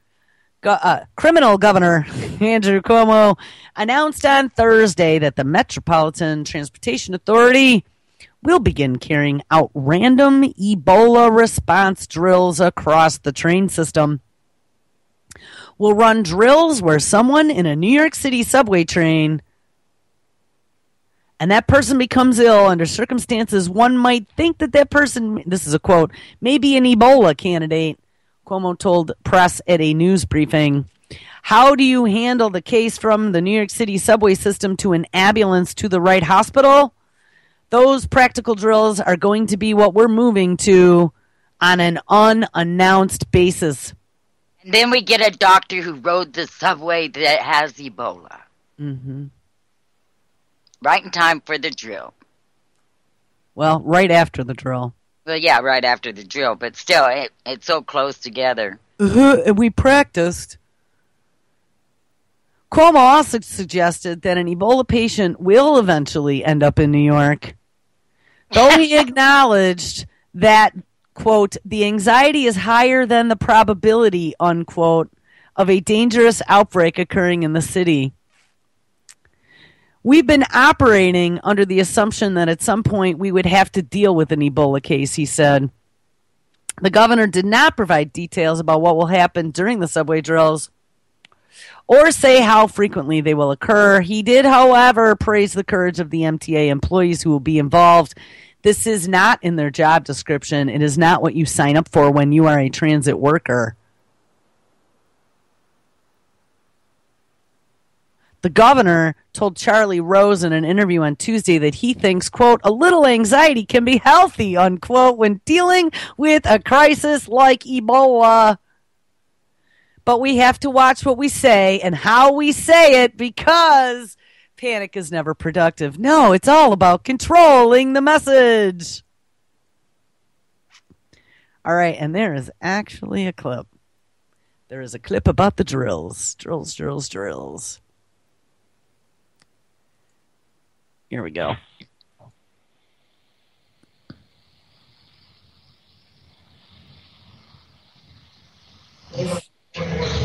Criminal Governor Andrew Cuomo announced on Thursday that the Metropolitan Transportation Authority will begin carrying out random Ebola response drills across the train system. We'll run drills where someone in a New York City subway train and that person becomes ill under circumstances one might think that person, this is a quote, may be an Ebola candidate, Cuomo told press at a news briefing. How do you handle the case from the New York City subway system to an ambulance to the right hospital? Those practical drills are going to be what we're moving to on an unannounced basis. And then we get a doctor who rode the subway that has Ebola. Mm-hmm. Right in time for the drill. Well, right after the drill. Well, yeah, right after the drill, but still, it's so close together. And we practiced. Cuomo also suggested that an Ebola patient will eventually end up in New York, though he acknowledged that, quote, the anxiety is higher than the probability, unquote, of a dangerous outbreak occurring in the city. We've been operating under the assumption that at some point we would have to deal with an Ebola case, he said. The governor did not provide details about what will happen during the subway drills or say how frequently they will occur. He did, however, praise the courage of the MTA employees who will be involved. This is not in their job description. It is not what you sign up for when you are a transit worker. The governor told Charlie Rose in an interview on Tuesday that he thinks, quote, a little anxiety can be healthy, unquote, when dealing with a crisis like Ebola. But we have to watch what we say and how we say it because panic is never productive. No, it's all about controlling the message. All right, and there is actually a clip. There is a clip about the drills. Drills. Here we go.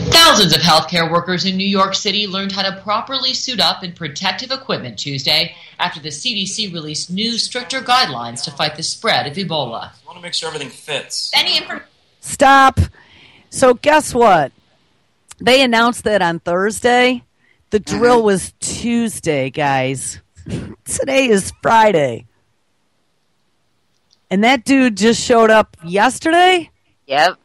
Thousands of healthcare workers in New York City learned how to properly suit up in protective equipment Tuesday after the CDC released new, stricter guidelines to fight the spread of Ebola. I want to make sure everything fits. Stop. So guess what? They announced that on Thursday. The drill was Tuesday, guys. Today is Friday. And that dude just showed up yesterday? Yep.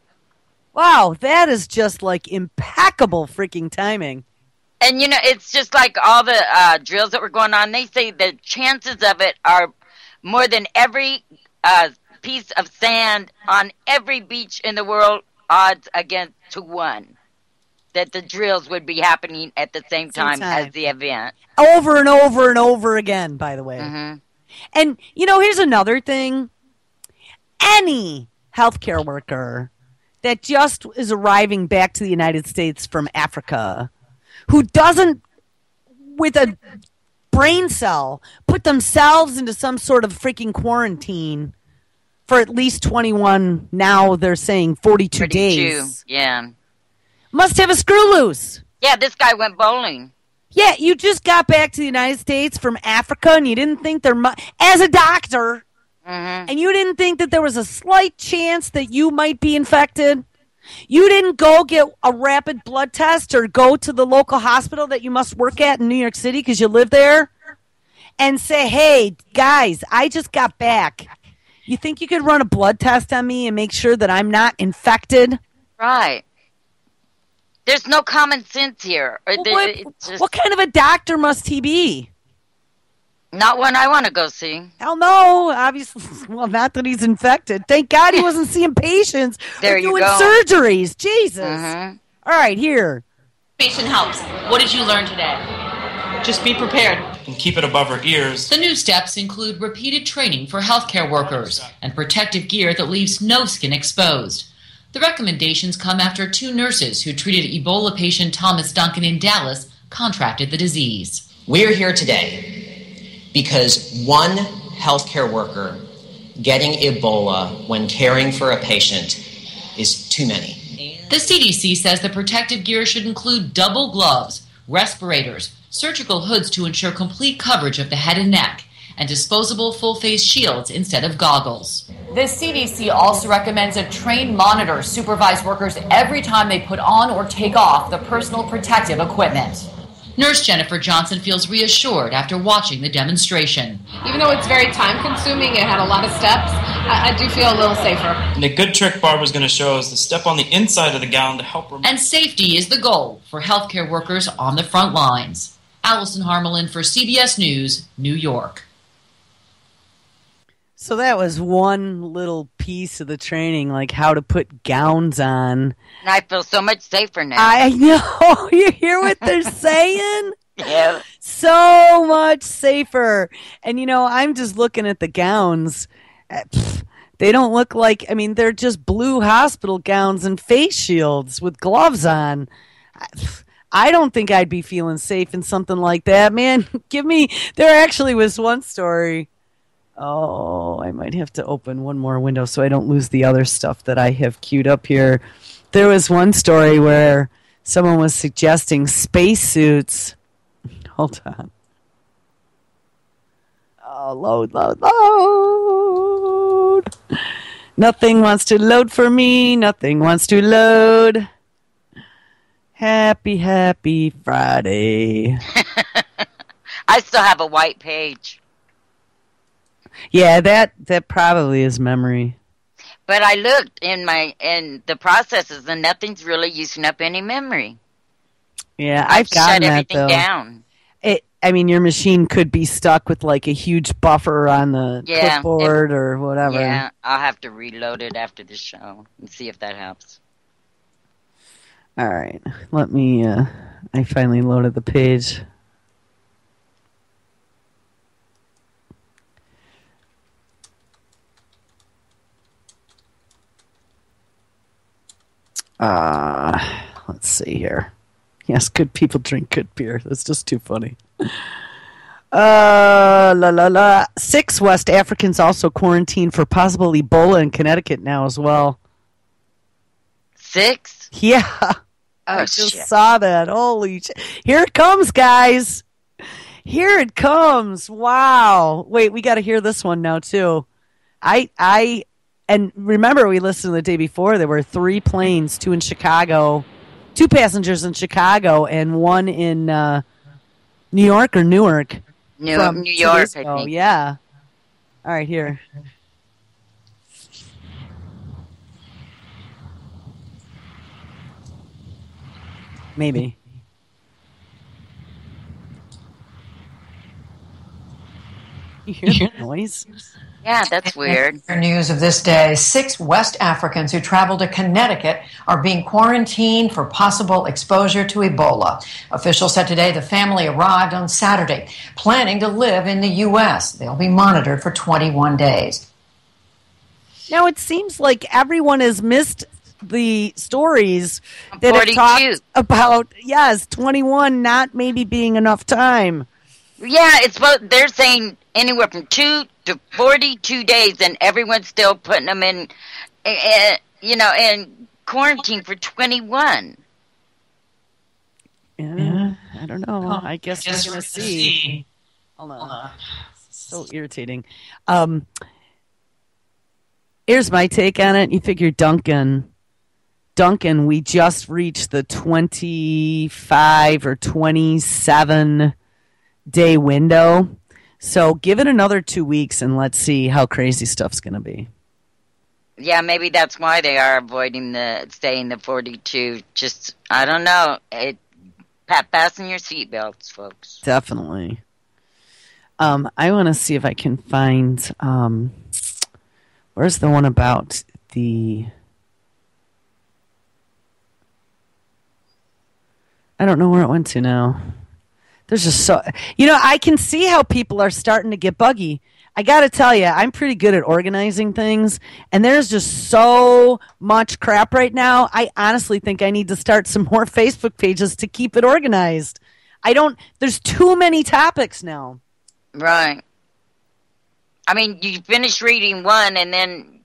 Wow, that is just like impeccable freaking timing. And, you know, it's just like all the drills that were going on. They say the chances of it are more than every piece of sand on every beach in the world, odds against 1. That the drills would be happening at the same time as the event. Over and over and over again, by the way. Mm-hmm. And, you know, here's another thing. Any healthcare worker that just is arriving back to the United States from Africa who doesn't, with a brain cell, put themselves into some sort of freaking quarantine for at least 21, now they're saying 42 days. Yeah. Must have a screw loose. Yeah, this guy went bowling. Yeah, you just got back to the United States from Africa and you didn't think as a doctor, and you didn't think that there was a slight chance that you might be infected. You didn't go get a rapid blood test or go to the local hospital that you must work at in New York City because you live there and say, hey, guys, I just got back. You think you could run a blood test on me and make sure that I'm not infected? Right. There's no common sense here. What kind of a doctor must he be? Not one I want to go see. Hell no, obviously. Well, not that he's infected. Thank God he wasn't seeing patients or doing surgeries. Jesus. All right, here. Patient helps. What did you learn today? Just be prepared and keep it above her ears. The new steps include repeated training for healthcare workers and protective gear that leaves no skin exposed. The recommendations come after 2 nurses who treated Ebola patient Thomas Duncan in Dallas contracted the disease. We're here today because one healthcare worker getting Ebola when caring for a patient is too many. The CDC says the protective gear should include double gloves, respirators, surgical hoods to ensure complete coverage of the head and neck, and disposable full-face shields instead of goggles. The CDC also recommends a trained monitor supervise workers every time they put on or take off the personal protective equipment. Nurse Jennifer Johnson feels reassured after watching the demonstration. Even though it's very time-consuming, it had a lot of steps, I do feel a little safer. And a good trick Barbara's going to show is to step on the inside of the gown to help her. And safety is the goal for healthcare workers on the front lines. Allison Harmelin for CBS News, New York. So that was one little piece of the training, like how to put gowns on. And I feel so much safer now. I know. You hear what they're saying? Yeah. So much safer. And, you know, I'm just looking at the gowns. They don't look like, I mean, they're just blue hospital gowns and face shields with gloves on. I don't think I'd be feeling safe in something like that, man. There actually was one story. Oh, I might have to open one more window so I don't lose the other stuff that I have queued up here. There was one story where someone was suggesting spacesuits. Hold on. Oh, load. Nothing wants to load for me. Nothing wants to load. Happy, happy Friday. I still have a white page. Yeah, that probably is memory. But I looked in the processes, and nothing's really using up any memory. Yeah, I've gotten shut that everything though. down. Your machine could be stuck with like a huge buffer on the clipboard or whatever. Yeah, I'll have to reload it after the show and see if that helps. All right, let me. I finally loaded the page. Let's see here. Yes, good people drink good beer. That's just too funny. 6 West Africans also quarantined for possible Ebola in Connecticut now as well. 6? Yeah. Oh, I just saw that. Holy shit. Here it comes, guys. Here it comes. Wow. Wait, we got to hear this one now, too. And remember, we listened the day before. There were 3 planes, 2 in Chicago, 2 passengers in Chicago, and 1 in New York or Newark. New York, I think. Yeah. All right, here. Maybe. You hear the noise? Yeah, that's weird. News of this day, 6 West Africans who traveled to Connecticut are being quarantined for possible exposure to Ebola. Officials said today the family arrived on Saturday, planning to live in the U.S. They'll be monitored for 21 days. Now, it seems like everyone has missed the stories that have talked about, 21 not maybe being enough time. Yeah, they're saying anywhere from 2 to 42 days, and everyone's still putting them in quarantine for 21. Yeah, I don't know. I guess we're going to see. Hold on. So irritating. Here's my take on it. You figure Duncan, we just reached the 25 or 27 day window. So give it another 2 weeks and let's see how crazy stuff's going to be. Yeah, maybe that's why they are avoiding staying the 42. Just, I don't know. Fasten your seatbelts, folks. Definitely. I want to see if I can find, where's the one about I don't know where it went to now. There's just I can see how people are starting to get buggy. I got to tell you, I'm pretty good at organizing things, and there's just so much crap right now. I honestly think I need to start some more Facebook pages to keep it organized. There's too many topics now. Right. I mean, you finish reading one, and then,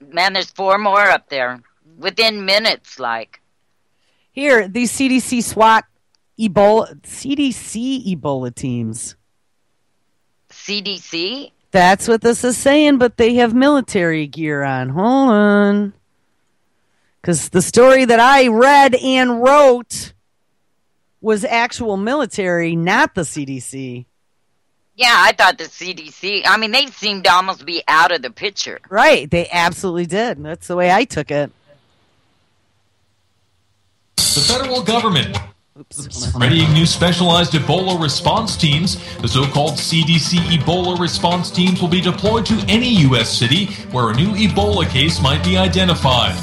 there's 4 more up there within minutes, like. Here, these CDC Ebola teams. CDC? That's what this is saying, but they have military gear on. Hold on. Because the story that I read and wrote was actual military, not the CDC. Yeah, I thought the CDC, they seemed to almost be out of the picture. Right, they absolutely did. That's the way I took it. The federal government readying new specialized Ebola response teams. The so-called CDC Ebola response teams will be deployed to any U.S. city where a new Ebola case might be identified.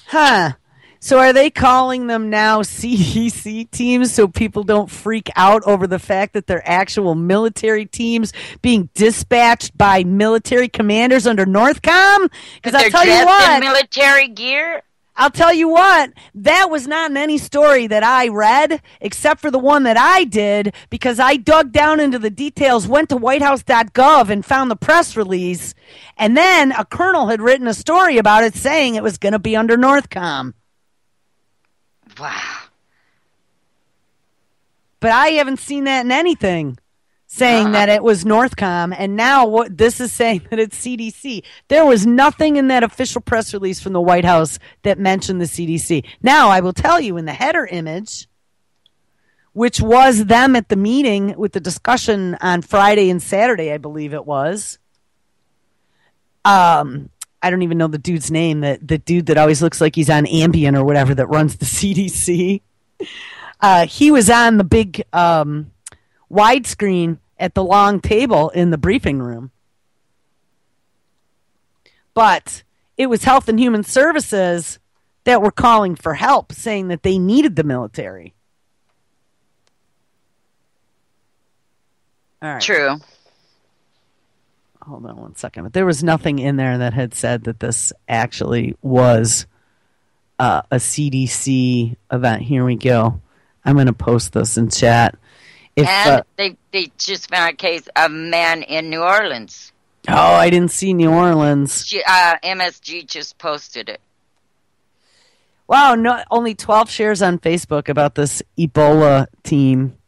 Huh. So are they calling them now CDC teams so people don't freak out over the fact that they're actual military teams being dispatched by military commanders under NORTHCOM? Because I'll tell you what, military gear. I'll tell you what, that was not in any story that I read, except for the one that I did, because I dug down into the details, went to whitehouse.gov and found the press release, and then a colonel had written a story about it saying it was going to be under NORTHCOM. Wow. But I haven't seen that in anything. saying that it was Northcom, and now what this is saying that it's CDC. There was nothing in that official press release from the White House that mentioned the CDC. Now, I will tell you, in the header image, which was them at the meeting with the discussion on Friday and Saturday, I believe it was. I don't even know the dude's name, the dude that always looks like he's on Ambien or whatever that runs the CDC. He was on the big widescreen at the long table in the briefing room. But it was Health and Human Services that were calling for help, saying that they needed the military. All right. True. Hold on one second. But there was nothing in there that had said that this actually was a CDC event. Here we go. I'm going to post this in chat. And they just found a case of a man in New Orleans. Oh, I didn't see New Orleans. MSG just posted it. Wow, no, only 12 shares on Facebook about this Ebola team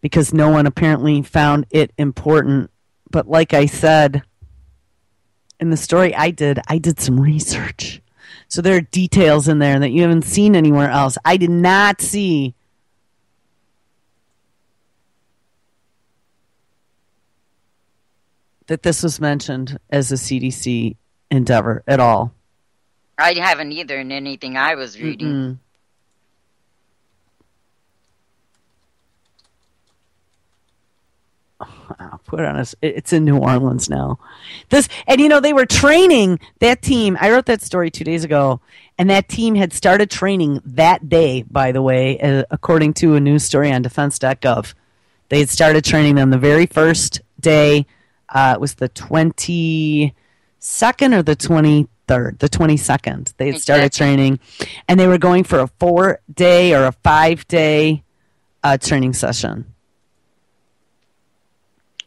because no one apparently found it important. But like I said, in the story I did some research. So there are details in there that you haven't seen anywhere else. I did not see that this was mentioned as a CDC endeavor at all. I haven't either in anything I was reading. I'll put it on us. It's in New Orleans now. They were training that team. I wrote that story 2 days ago, and that team had started training that day, by the way, according to a news story on defense.gov. They had started training them the very first day. It was the 22nd or the 23rd? The 22nd. They had started training, and they were going for a 4-day or a 5-day training session.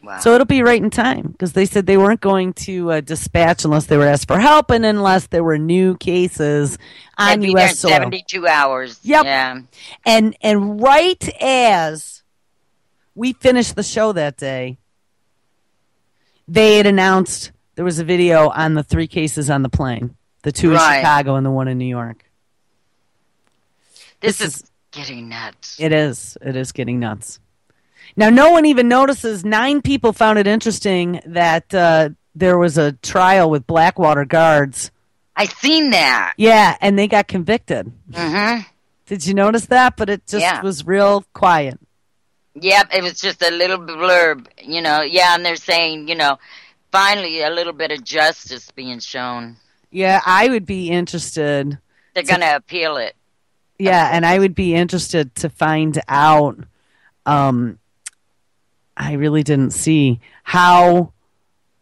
Wow. So it'll be right in time because they said they weren't going to dispatch unless they were asked for help and unless there were new cases on U.S. soil. 72 hours. Yep. Yeah. And right as we finished the show that day, they had announced there was a video on the 3 cases on the plane, the 2 in Chicago and the 1 in New York. This is getting nuts. It is. It is getting nuts. Now, no one even notices. 9 people found it interesting that there was a trial with Blackwater guards. I seen that. Yeah, and they got convicted. Mm-hmm. Did you notice that? But it just was real quiet. Yep, it was just a little blurb, Yeah, and they're saying, finally a little bit of justice being shown. Yeah, I would be interested. They're going to appeal it. Yeah, and I would be interested to find out. I really didn't see how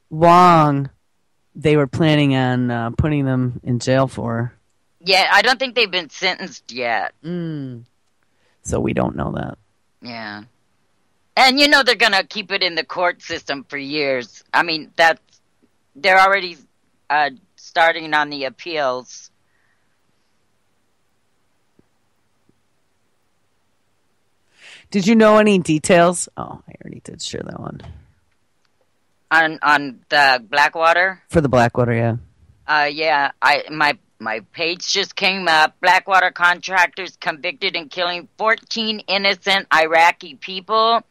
long they were planning on putting them in jail for. Yeah, I don't think they've been sentenced yet. So we don't know that. Yeah. And they're going to keep it in the court system for years. I mean, they're already starting on the appeals. Did you know any details? Oh, I already did share that one. On the Blackwater? For the Blackwater, yeah. Yeah, my page just came up. Blackwater contractors convicted in killing 14 innocent Iraqi people.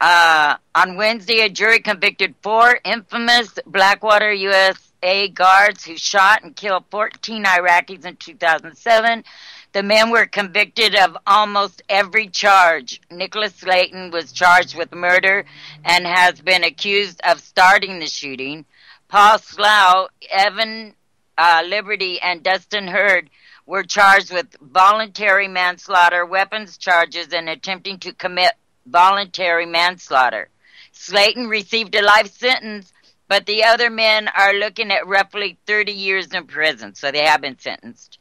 On Wednesday, a jury convicted 4 infamous Blackwater USA guards who shot and killed 14 Iraqis in 2007. The men were convicted of almost every charge. Nicholas Slayton was charged with murder and has been accused of starting the shooting. Paul Slough, Evan Liberty, and Dustin Hurd were charged with voluntary manslaughter, weapons charges, and attempting to commit voluntary manslaughter. Slayton received a life sentence, but the other men are looking at roughly 30 years in prison, so they have been sentenced.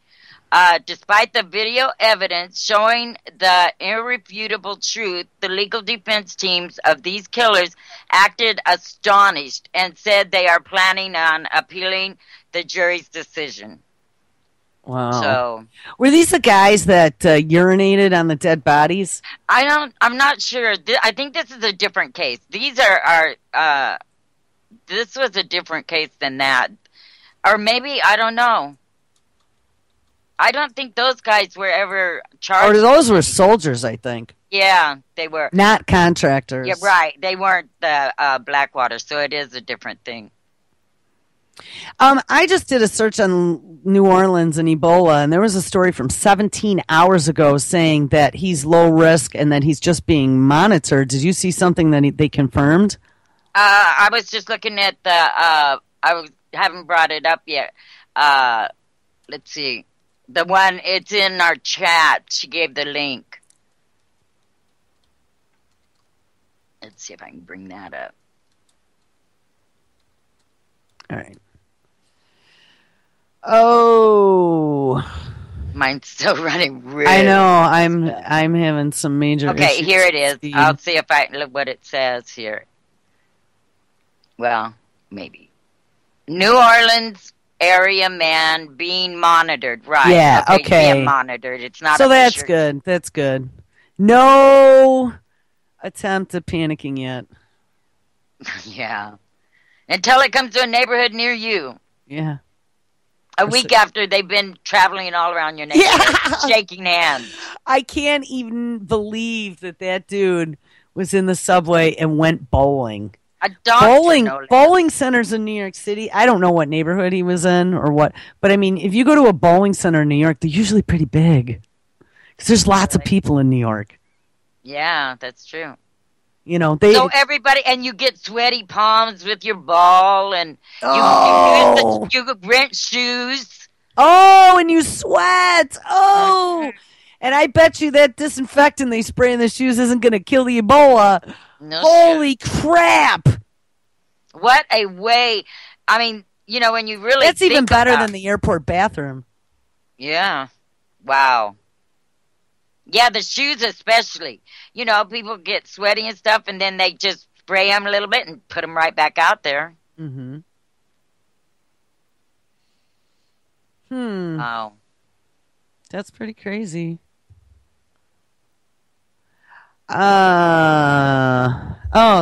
Despite the video evidence showing the irrefutable truth, the legal defense teams of these killers acted astonished and said they are planning on appealing the jury's decision. Wow. So were these the guys that urinated on the dead bodies? I'm not sure. I think this is a different case. These are this was a different case than that. Or maybe, I don't know. I don't think those guys were ever charged. Or those were soldiers, I think. Yeah, they were. Not contractors. Yeah, right. They weren't the Blackwater, so it is a different thing. I just did a search on New Orleans and Ebola, and there was a story from 17 hours ago saying that he's low risk and that he's just being monitored. Did you see something that they confirmed? I was just looking at haven't brought it up yet. Let's see. The one, it's in our chat. She gave the link. Let's see if I can bring that up. All right. Oh, mine's still running really. I know. I'm having some major. Okay, issues. here it is. I'll see if I look what it says here. Well, maybe New Orleans area man being monitored. Right? Yeah. Okay. Being monitored. It's not. So that's good. That's good. No attempt at panicking yet. Yeah. Until it comes to a neighborhood near you. Yeah. A week after they've been traveling all around your neighborhood, shaking hands. I can't even believe that dude was in the subway and went bowling. A doctor, bowling centers in New York City. I don't know what neighborhood he was in or what, but I mean, if you go to a bowling center in New York, they're usually pretty big because there's lots of people in New York. Yeah, that's true. You know, so everybody, and you get sweaty palms with your ball, and you rent shoes. Oh, and you sweat. Oh, and I bet you that disinfectant they spray in the shoes isn't going to kill the Ebola. No Holy crap! What a way! I mean, you know, when you really that's even better than the airport bathroom. Yeah. Wow. Yeah, the shoes especially. You know, people get sweaty and stuff, and then they just spray them a little bit and put them right back out there. Mm-hmm. Wow. That's pretty crazy.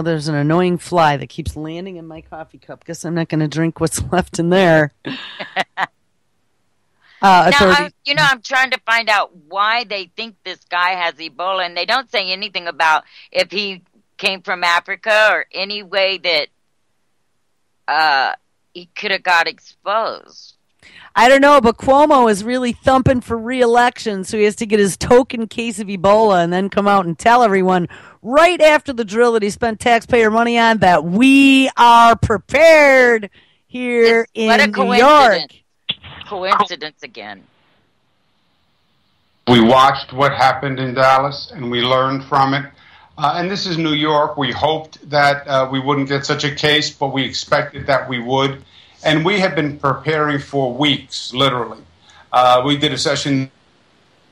There's an annoying fly that keeps landing in my coffee cup. Guess I'm not going to drink what's left in there. Now, I'm trying to find out why they think this guy has Ebola, and they don't say anything about if he came from Africa or any way that he could have got exposed. I don't know, but Cuomo is really thumping for re-election, so he has to get his token case of Ebola and then come out and tell everyone right after the drill that he spent taxpayer money on that we are prepared here in New York. Coincidence again. We watched what happened in Dallas and we learned from it. And this is New York. We hoped that we wouldn't get such a case, but we expected that we would. And we have been preparing for weeks, literally. We did a session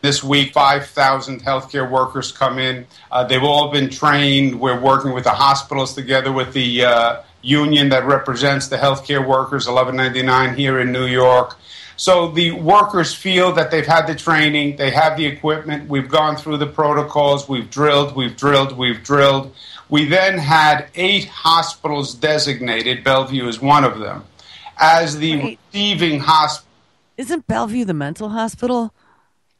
this week. 5,000 healthcare workers come in. They've all been trained. We're working with the hospitals together with the union that represents the healthcare workers, 1199 here in New York. So the workers feel that they've had the training, they have the equipment, we've gone through the protocols, we've drilled. We then had 8 hospitals designated, Bellevue is one of them, as the receiving hospital. Isn't Bellevue the mental hospital?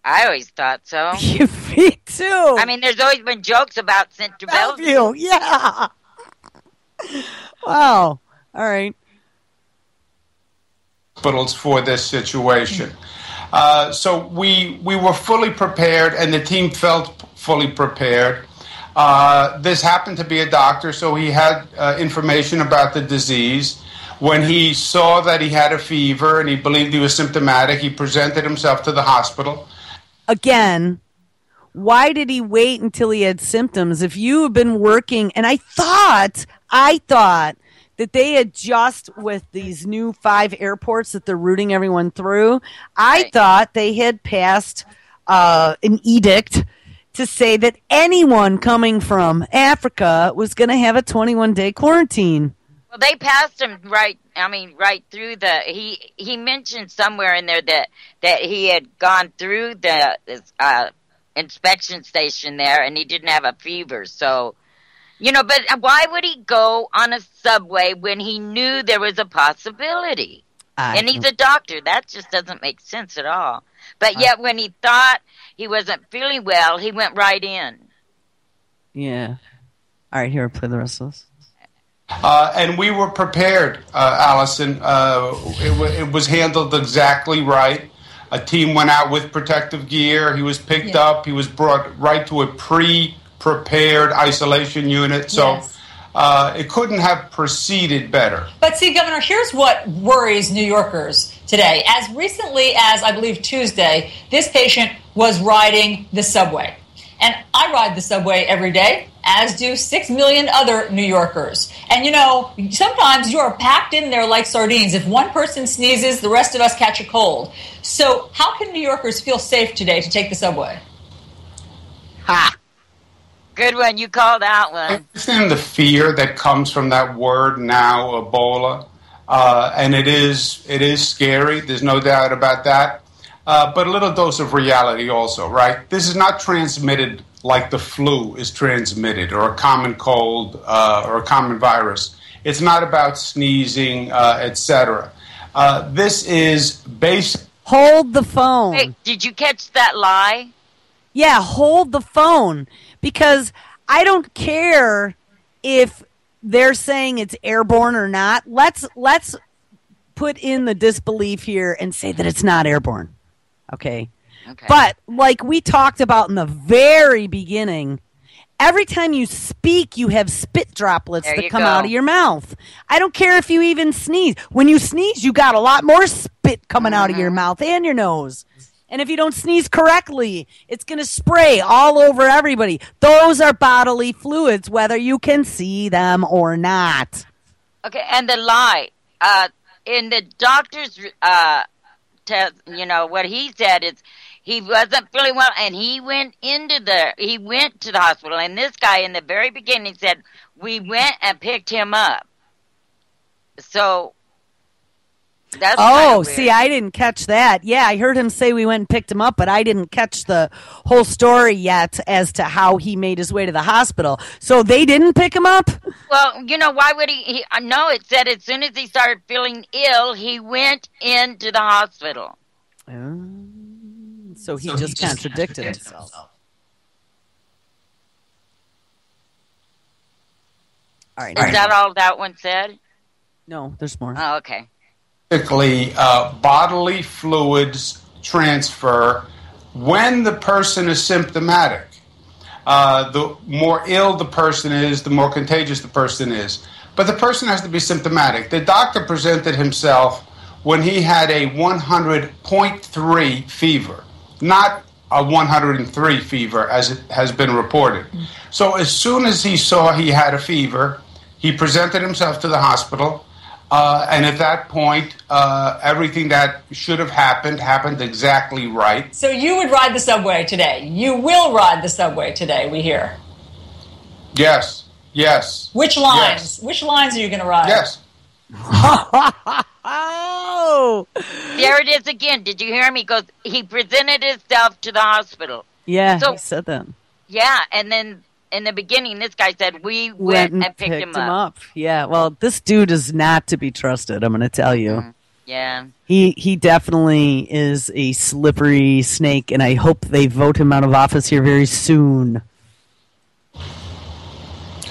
I always thought so. Me too. I mean, there's always been jokes about sent to Bellevue. Yeah. Wow. All right. Hospitals for this situation. So we were fully prepared, and the team felt fully prepared. This happened to be a doctor, so he had information about the disease. When he saw that he had a fever and he believed he was symptomatic, he presented himself to the hospital. Again, why did he wait until he had symptoms? If you have been working, and I thought that they had just with these new 5 airports that they're routing everyone through, I thought they had passed an edict to say that anyone coming from Africa was going to have a 21-day quarantine. Well, they passed him right. I mean, right through the. He mentioned somewhere in there that he had gone through the inspection station there, and he didn't have a fever. So, but why would he go on a subway when he knew there was a possibility? And he's a doctor. That just doesn't make sense at all. But yet, when he thought he wasn't feeling well, he went right in. Yeah. All right, here, play the rest of this. And we were prepared, Allison. It was handled exactly right. A team went out with protective gear. He was picked up. He was brought right to a pre-prepared isolation unit. So it couldn't have proceeded better. But see, Governor, here's what worries New Yorkers today. As recently as, I believe, Tuesday, this patient was riding the subway. And I ride the subway every day, as do 6 million other New Yorkers. And, sometimes you are packed in there like sardines. If one person sneezes, the rest of us catch a cold. So how can New Yorkers feel safe today to take the subway? Ha! Good one. You called that one. I understand the fear that comes from that word now, Ebola. And it is scary. There's no doubt about that. But a little dose of reality also, right? This is not transmitted like the flu is transmitted, or a common cold, or a common virus. It's not about sneezing, etc. This is basic. Hold the phone. Hey, did you catch that lie? Yeah, hold the phone. Because I don't care if they're saying it's airborne or not. Let's put in the disbelief here and say that it's not airborne. Okay. But like we talked about in the very beginning, every time you speak, you have spit droplets that come out of your mouth. I don't care if you even sneeze. When you sneeze, you got a lot more spit coming out of your mouth and your nose. And if you don't sneeze correctly, it's going to spray all over everybody. Those are bodily fluids, whether you can see them or not. Okay, and the lie. In the doctor's test, what he said is he wasn't feeling well, and he went to the hospital. And this guy in the very beginning said, we went and picked him up. So that's kind of weird. See, I didn't catch that. Yeah, I heard him say we went and picked him up, but I didn't catch the whole story yet as to how he made his way to the hospital. So they didn't pick him up? Well, why would he no, it said as soon as he started feeling ill, he went into the hospital. So he just contradicted himself. All right. Is that all that one said? No, there's more. Oh, okay. Typically, bodily fluids transfer when the person is symptomatic. The more ill the person is, the more contagious the person is. But the person has to be symptomatic. The doctor presented himself when he had a 100.3 fever, not a 103 fever as it has been reported. So as soon as he saw he had a fever, he presented himself to the hospital. And at that point, everything that should have happened exactly right. So you would ride the subway today. You will ride the subway today, we hear. Yes. Which lines? Yes. Which lines are you going to ride? Yes. Oh! There it is again. Did you hear him? He presented himself to the hospital. Yeah, he said that. Yeah, and then in the beginning, this guy said, we went and picked him up. Yeah, well, this dude is not to be trusted, I'm going to tell you. Mm-hmm. Yeah. He definitely is a slippery snake, and I hope they vote him out of office here very soon.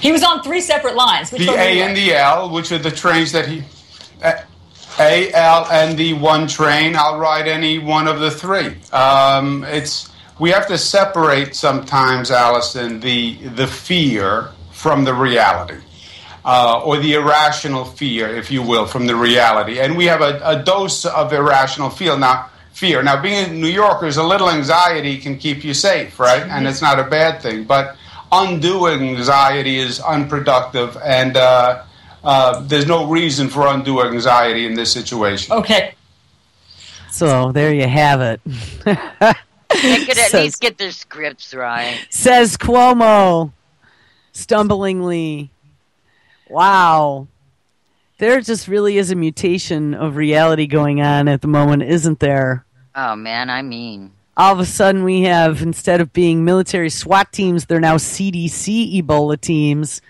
He was on 3 separate lines. Which the A and the L, which are the trains that he... A, L, and the one train. I'll ride any one of the 3. We have to separate sometimes, Allison, the fear from the reality, or the irrational fear, if you will, from the reality. And we have a dose of irrational fear. Now, being New Yorkers, a little anxiety can keep you safe, right? And it's not a bad thing. But undue anxiety is unproductive, and there's no reason for undue anxiety in this situation. Okay. So there you have it. They could at least get their scripts right. Says Cuomo, stumblingly. Wow. There just really is a mutation of reality going on at the moment, isn't there? Oh, man, I mean. All of a sudden we have, instead of being military SWAT teams, they're now CDC Ebola teams.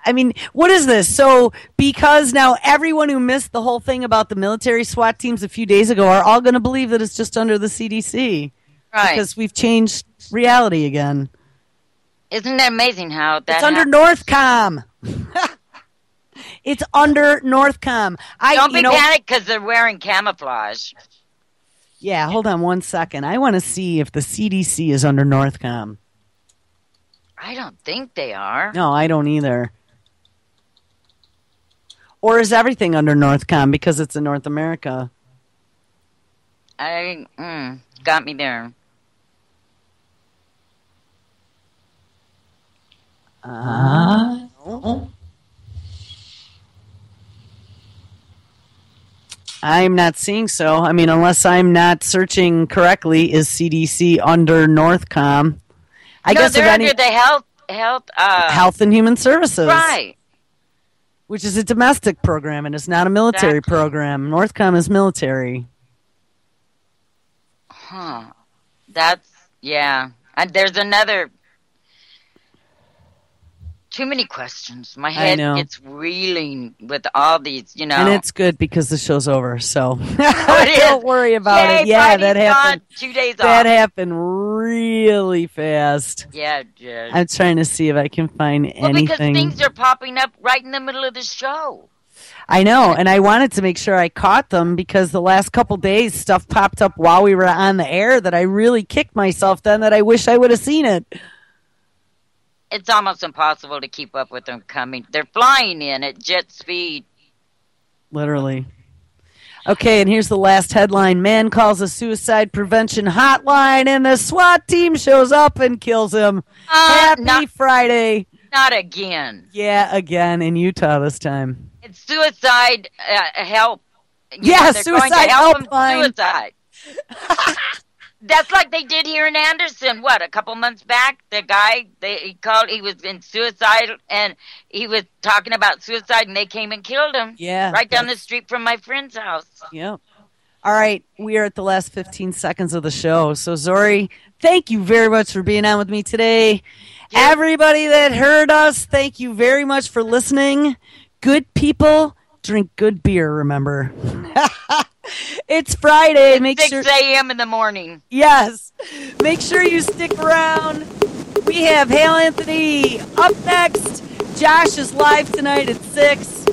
I mean, what is this? So because now everyone who missed the whole thing about the military SWAT teams a few days ago are all going to believe that it's just under the CDC. Right. Because we've changed reality again. Isn't that amazing how that It's under Northcom. It's under Northcom. Don't be panicked because they're wearing camouflage. Yeah, hold on one second. I want to see if the CDC is under Northcom. I don't think they are. No, I don't either. Or is everything under Northcom because it's in North America? Got me there. I'm not seeing so. I mean, unless I'm not searching correctly, is CDC under Northcom? I guess they're under the Health and Human Services, right? Which is a domestic program and it's not a military program. Northcom is military. Huh? That's And there's another. Too many questions. My head gets reeling with all these, And it's good because the show's over, so it don't worry about it. Yeah, Friday's that happened. gone, 2 days That off. happened really fast. Yeah, it did. I'm trying to see if I can find anything. Because things are popping up right in the middle of the show. I know, and I wanted to make sure I caught them because the last couple days stuff popped up while we were on the air that I really kicked myself then that I wish I would have seen it. It's almost impossible to keep up with them coming. They're flying in at jet speed. Literally. Okay, and here's the last headline. Man calls a suicide prevention hotline and the SWAT team shows up and kills him. Happy Friday. Not again. Yeah, again in Utah this time. It's suicide help. They're suicide going to help him suicide. That's like they did here in Anderson. A couple months back, the guy he called. He was in suicide, and he was talking about suicide, and they came and killed him. Yeah, right down the street from my friend's house. Yep. All right, we are at the last 15 seconds of the show. So, Zorie, thank you very much for being on with me today. Yeah. Everybody that heard us, thank you very much for listening. Good people drink good beer. Remember. It's Friday. It's 6 a.m. in the morning. Yes. Make sure you stick around. We have Hale Anthony up next. Josh is live tonight at 6.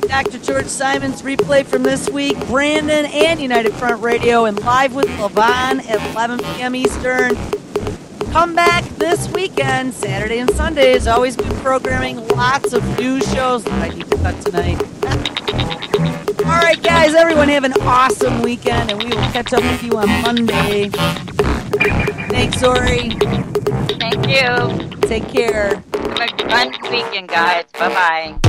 Dr. George Simon's replay from this week. Brandon and United Front Radio and Live with LaVon at 11 p.m. Eastern. Come back this weekend, Saturday and Sundays. Always been programming lots of new shows that I need to cut tonight. All right, guys, everyone have an awesome weekend, and we will catch up with you on Monday. Thanks, Zorie. Thank you. Take care. Have a fun weekend, guys. Bye-bye.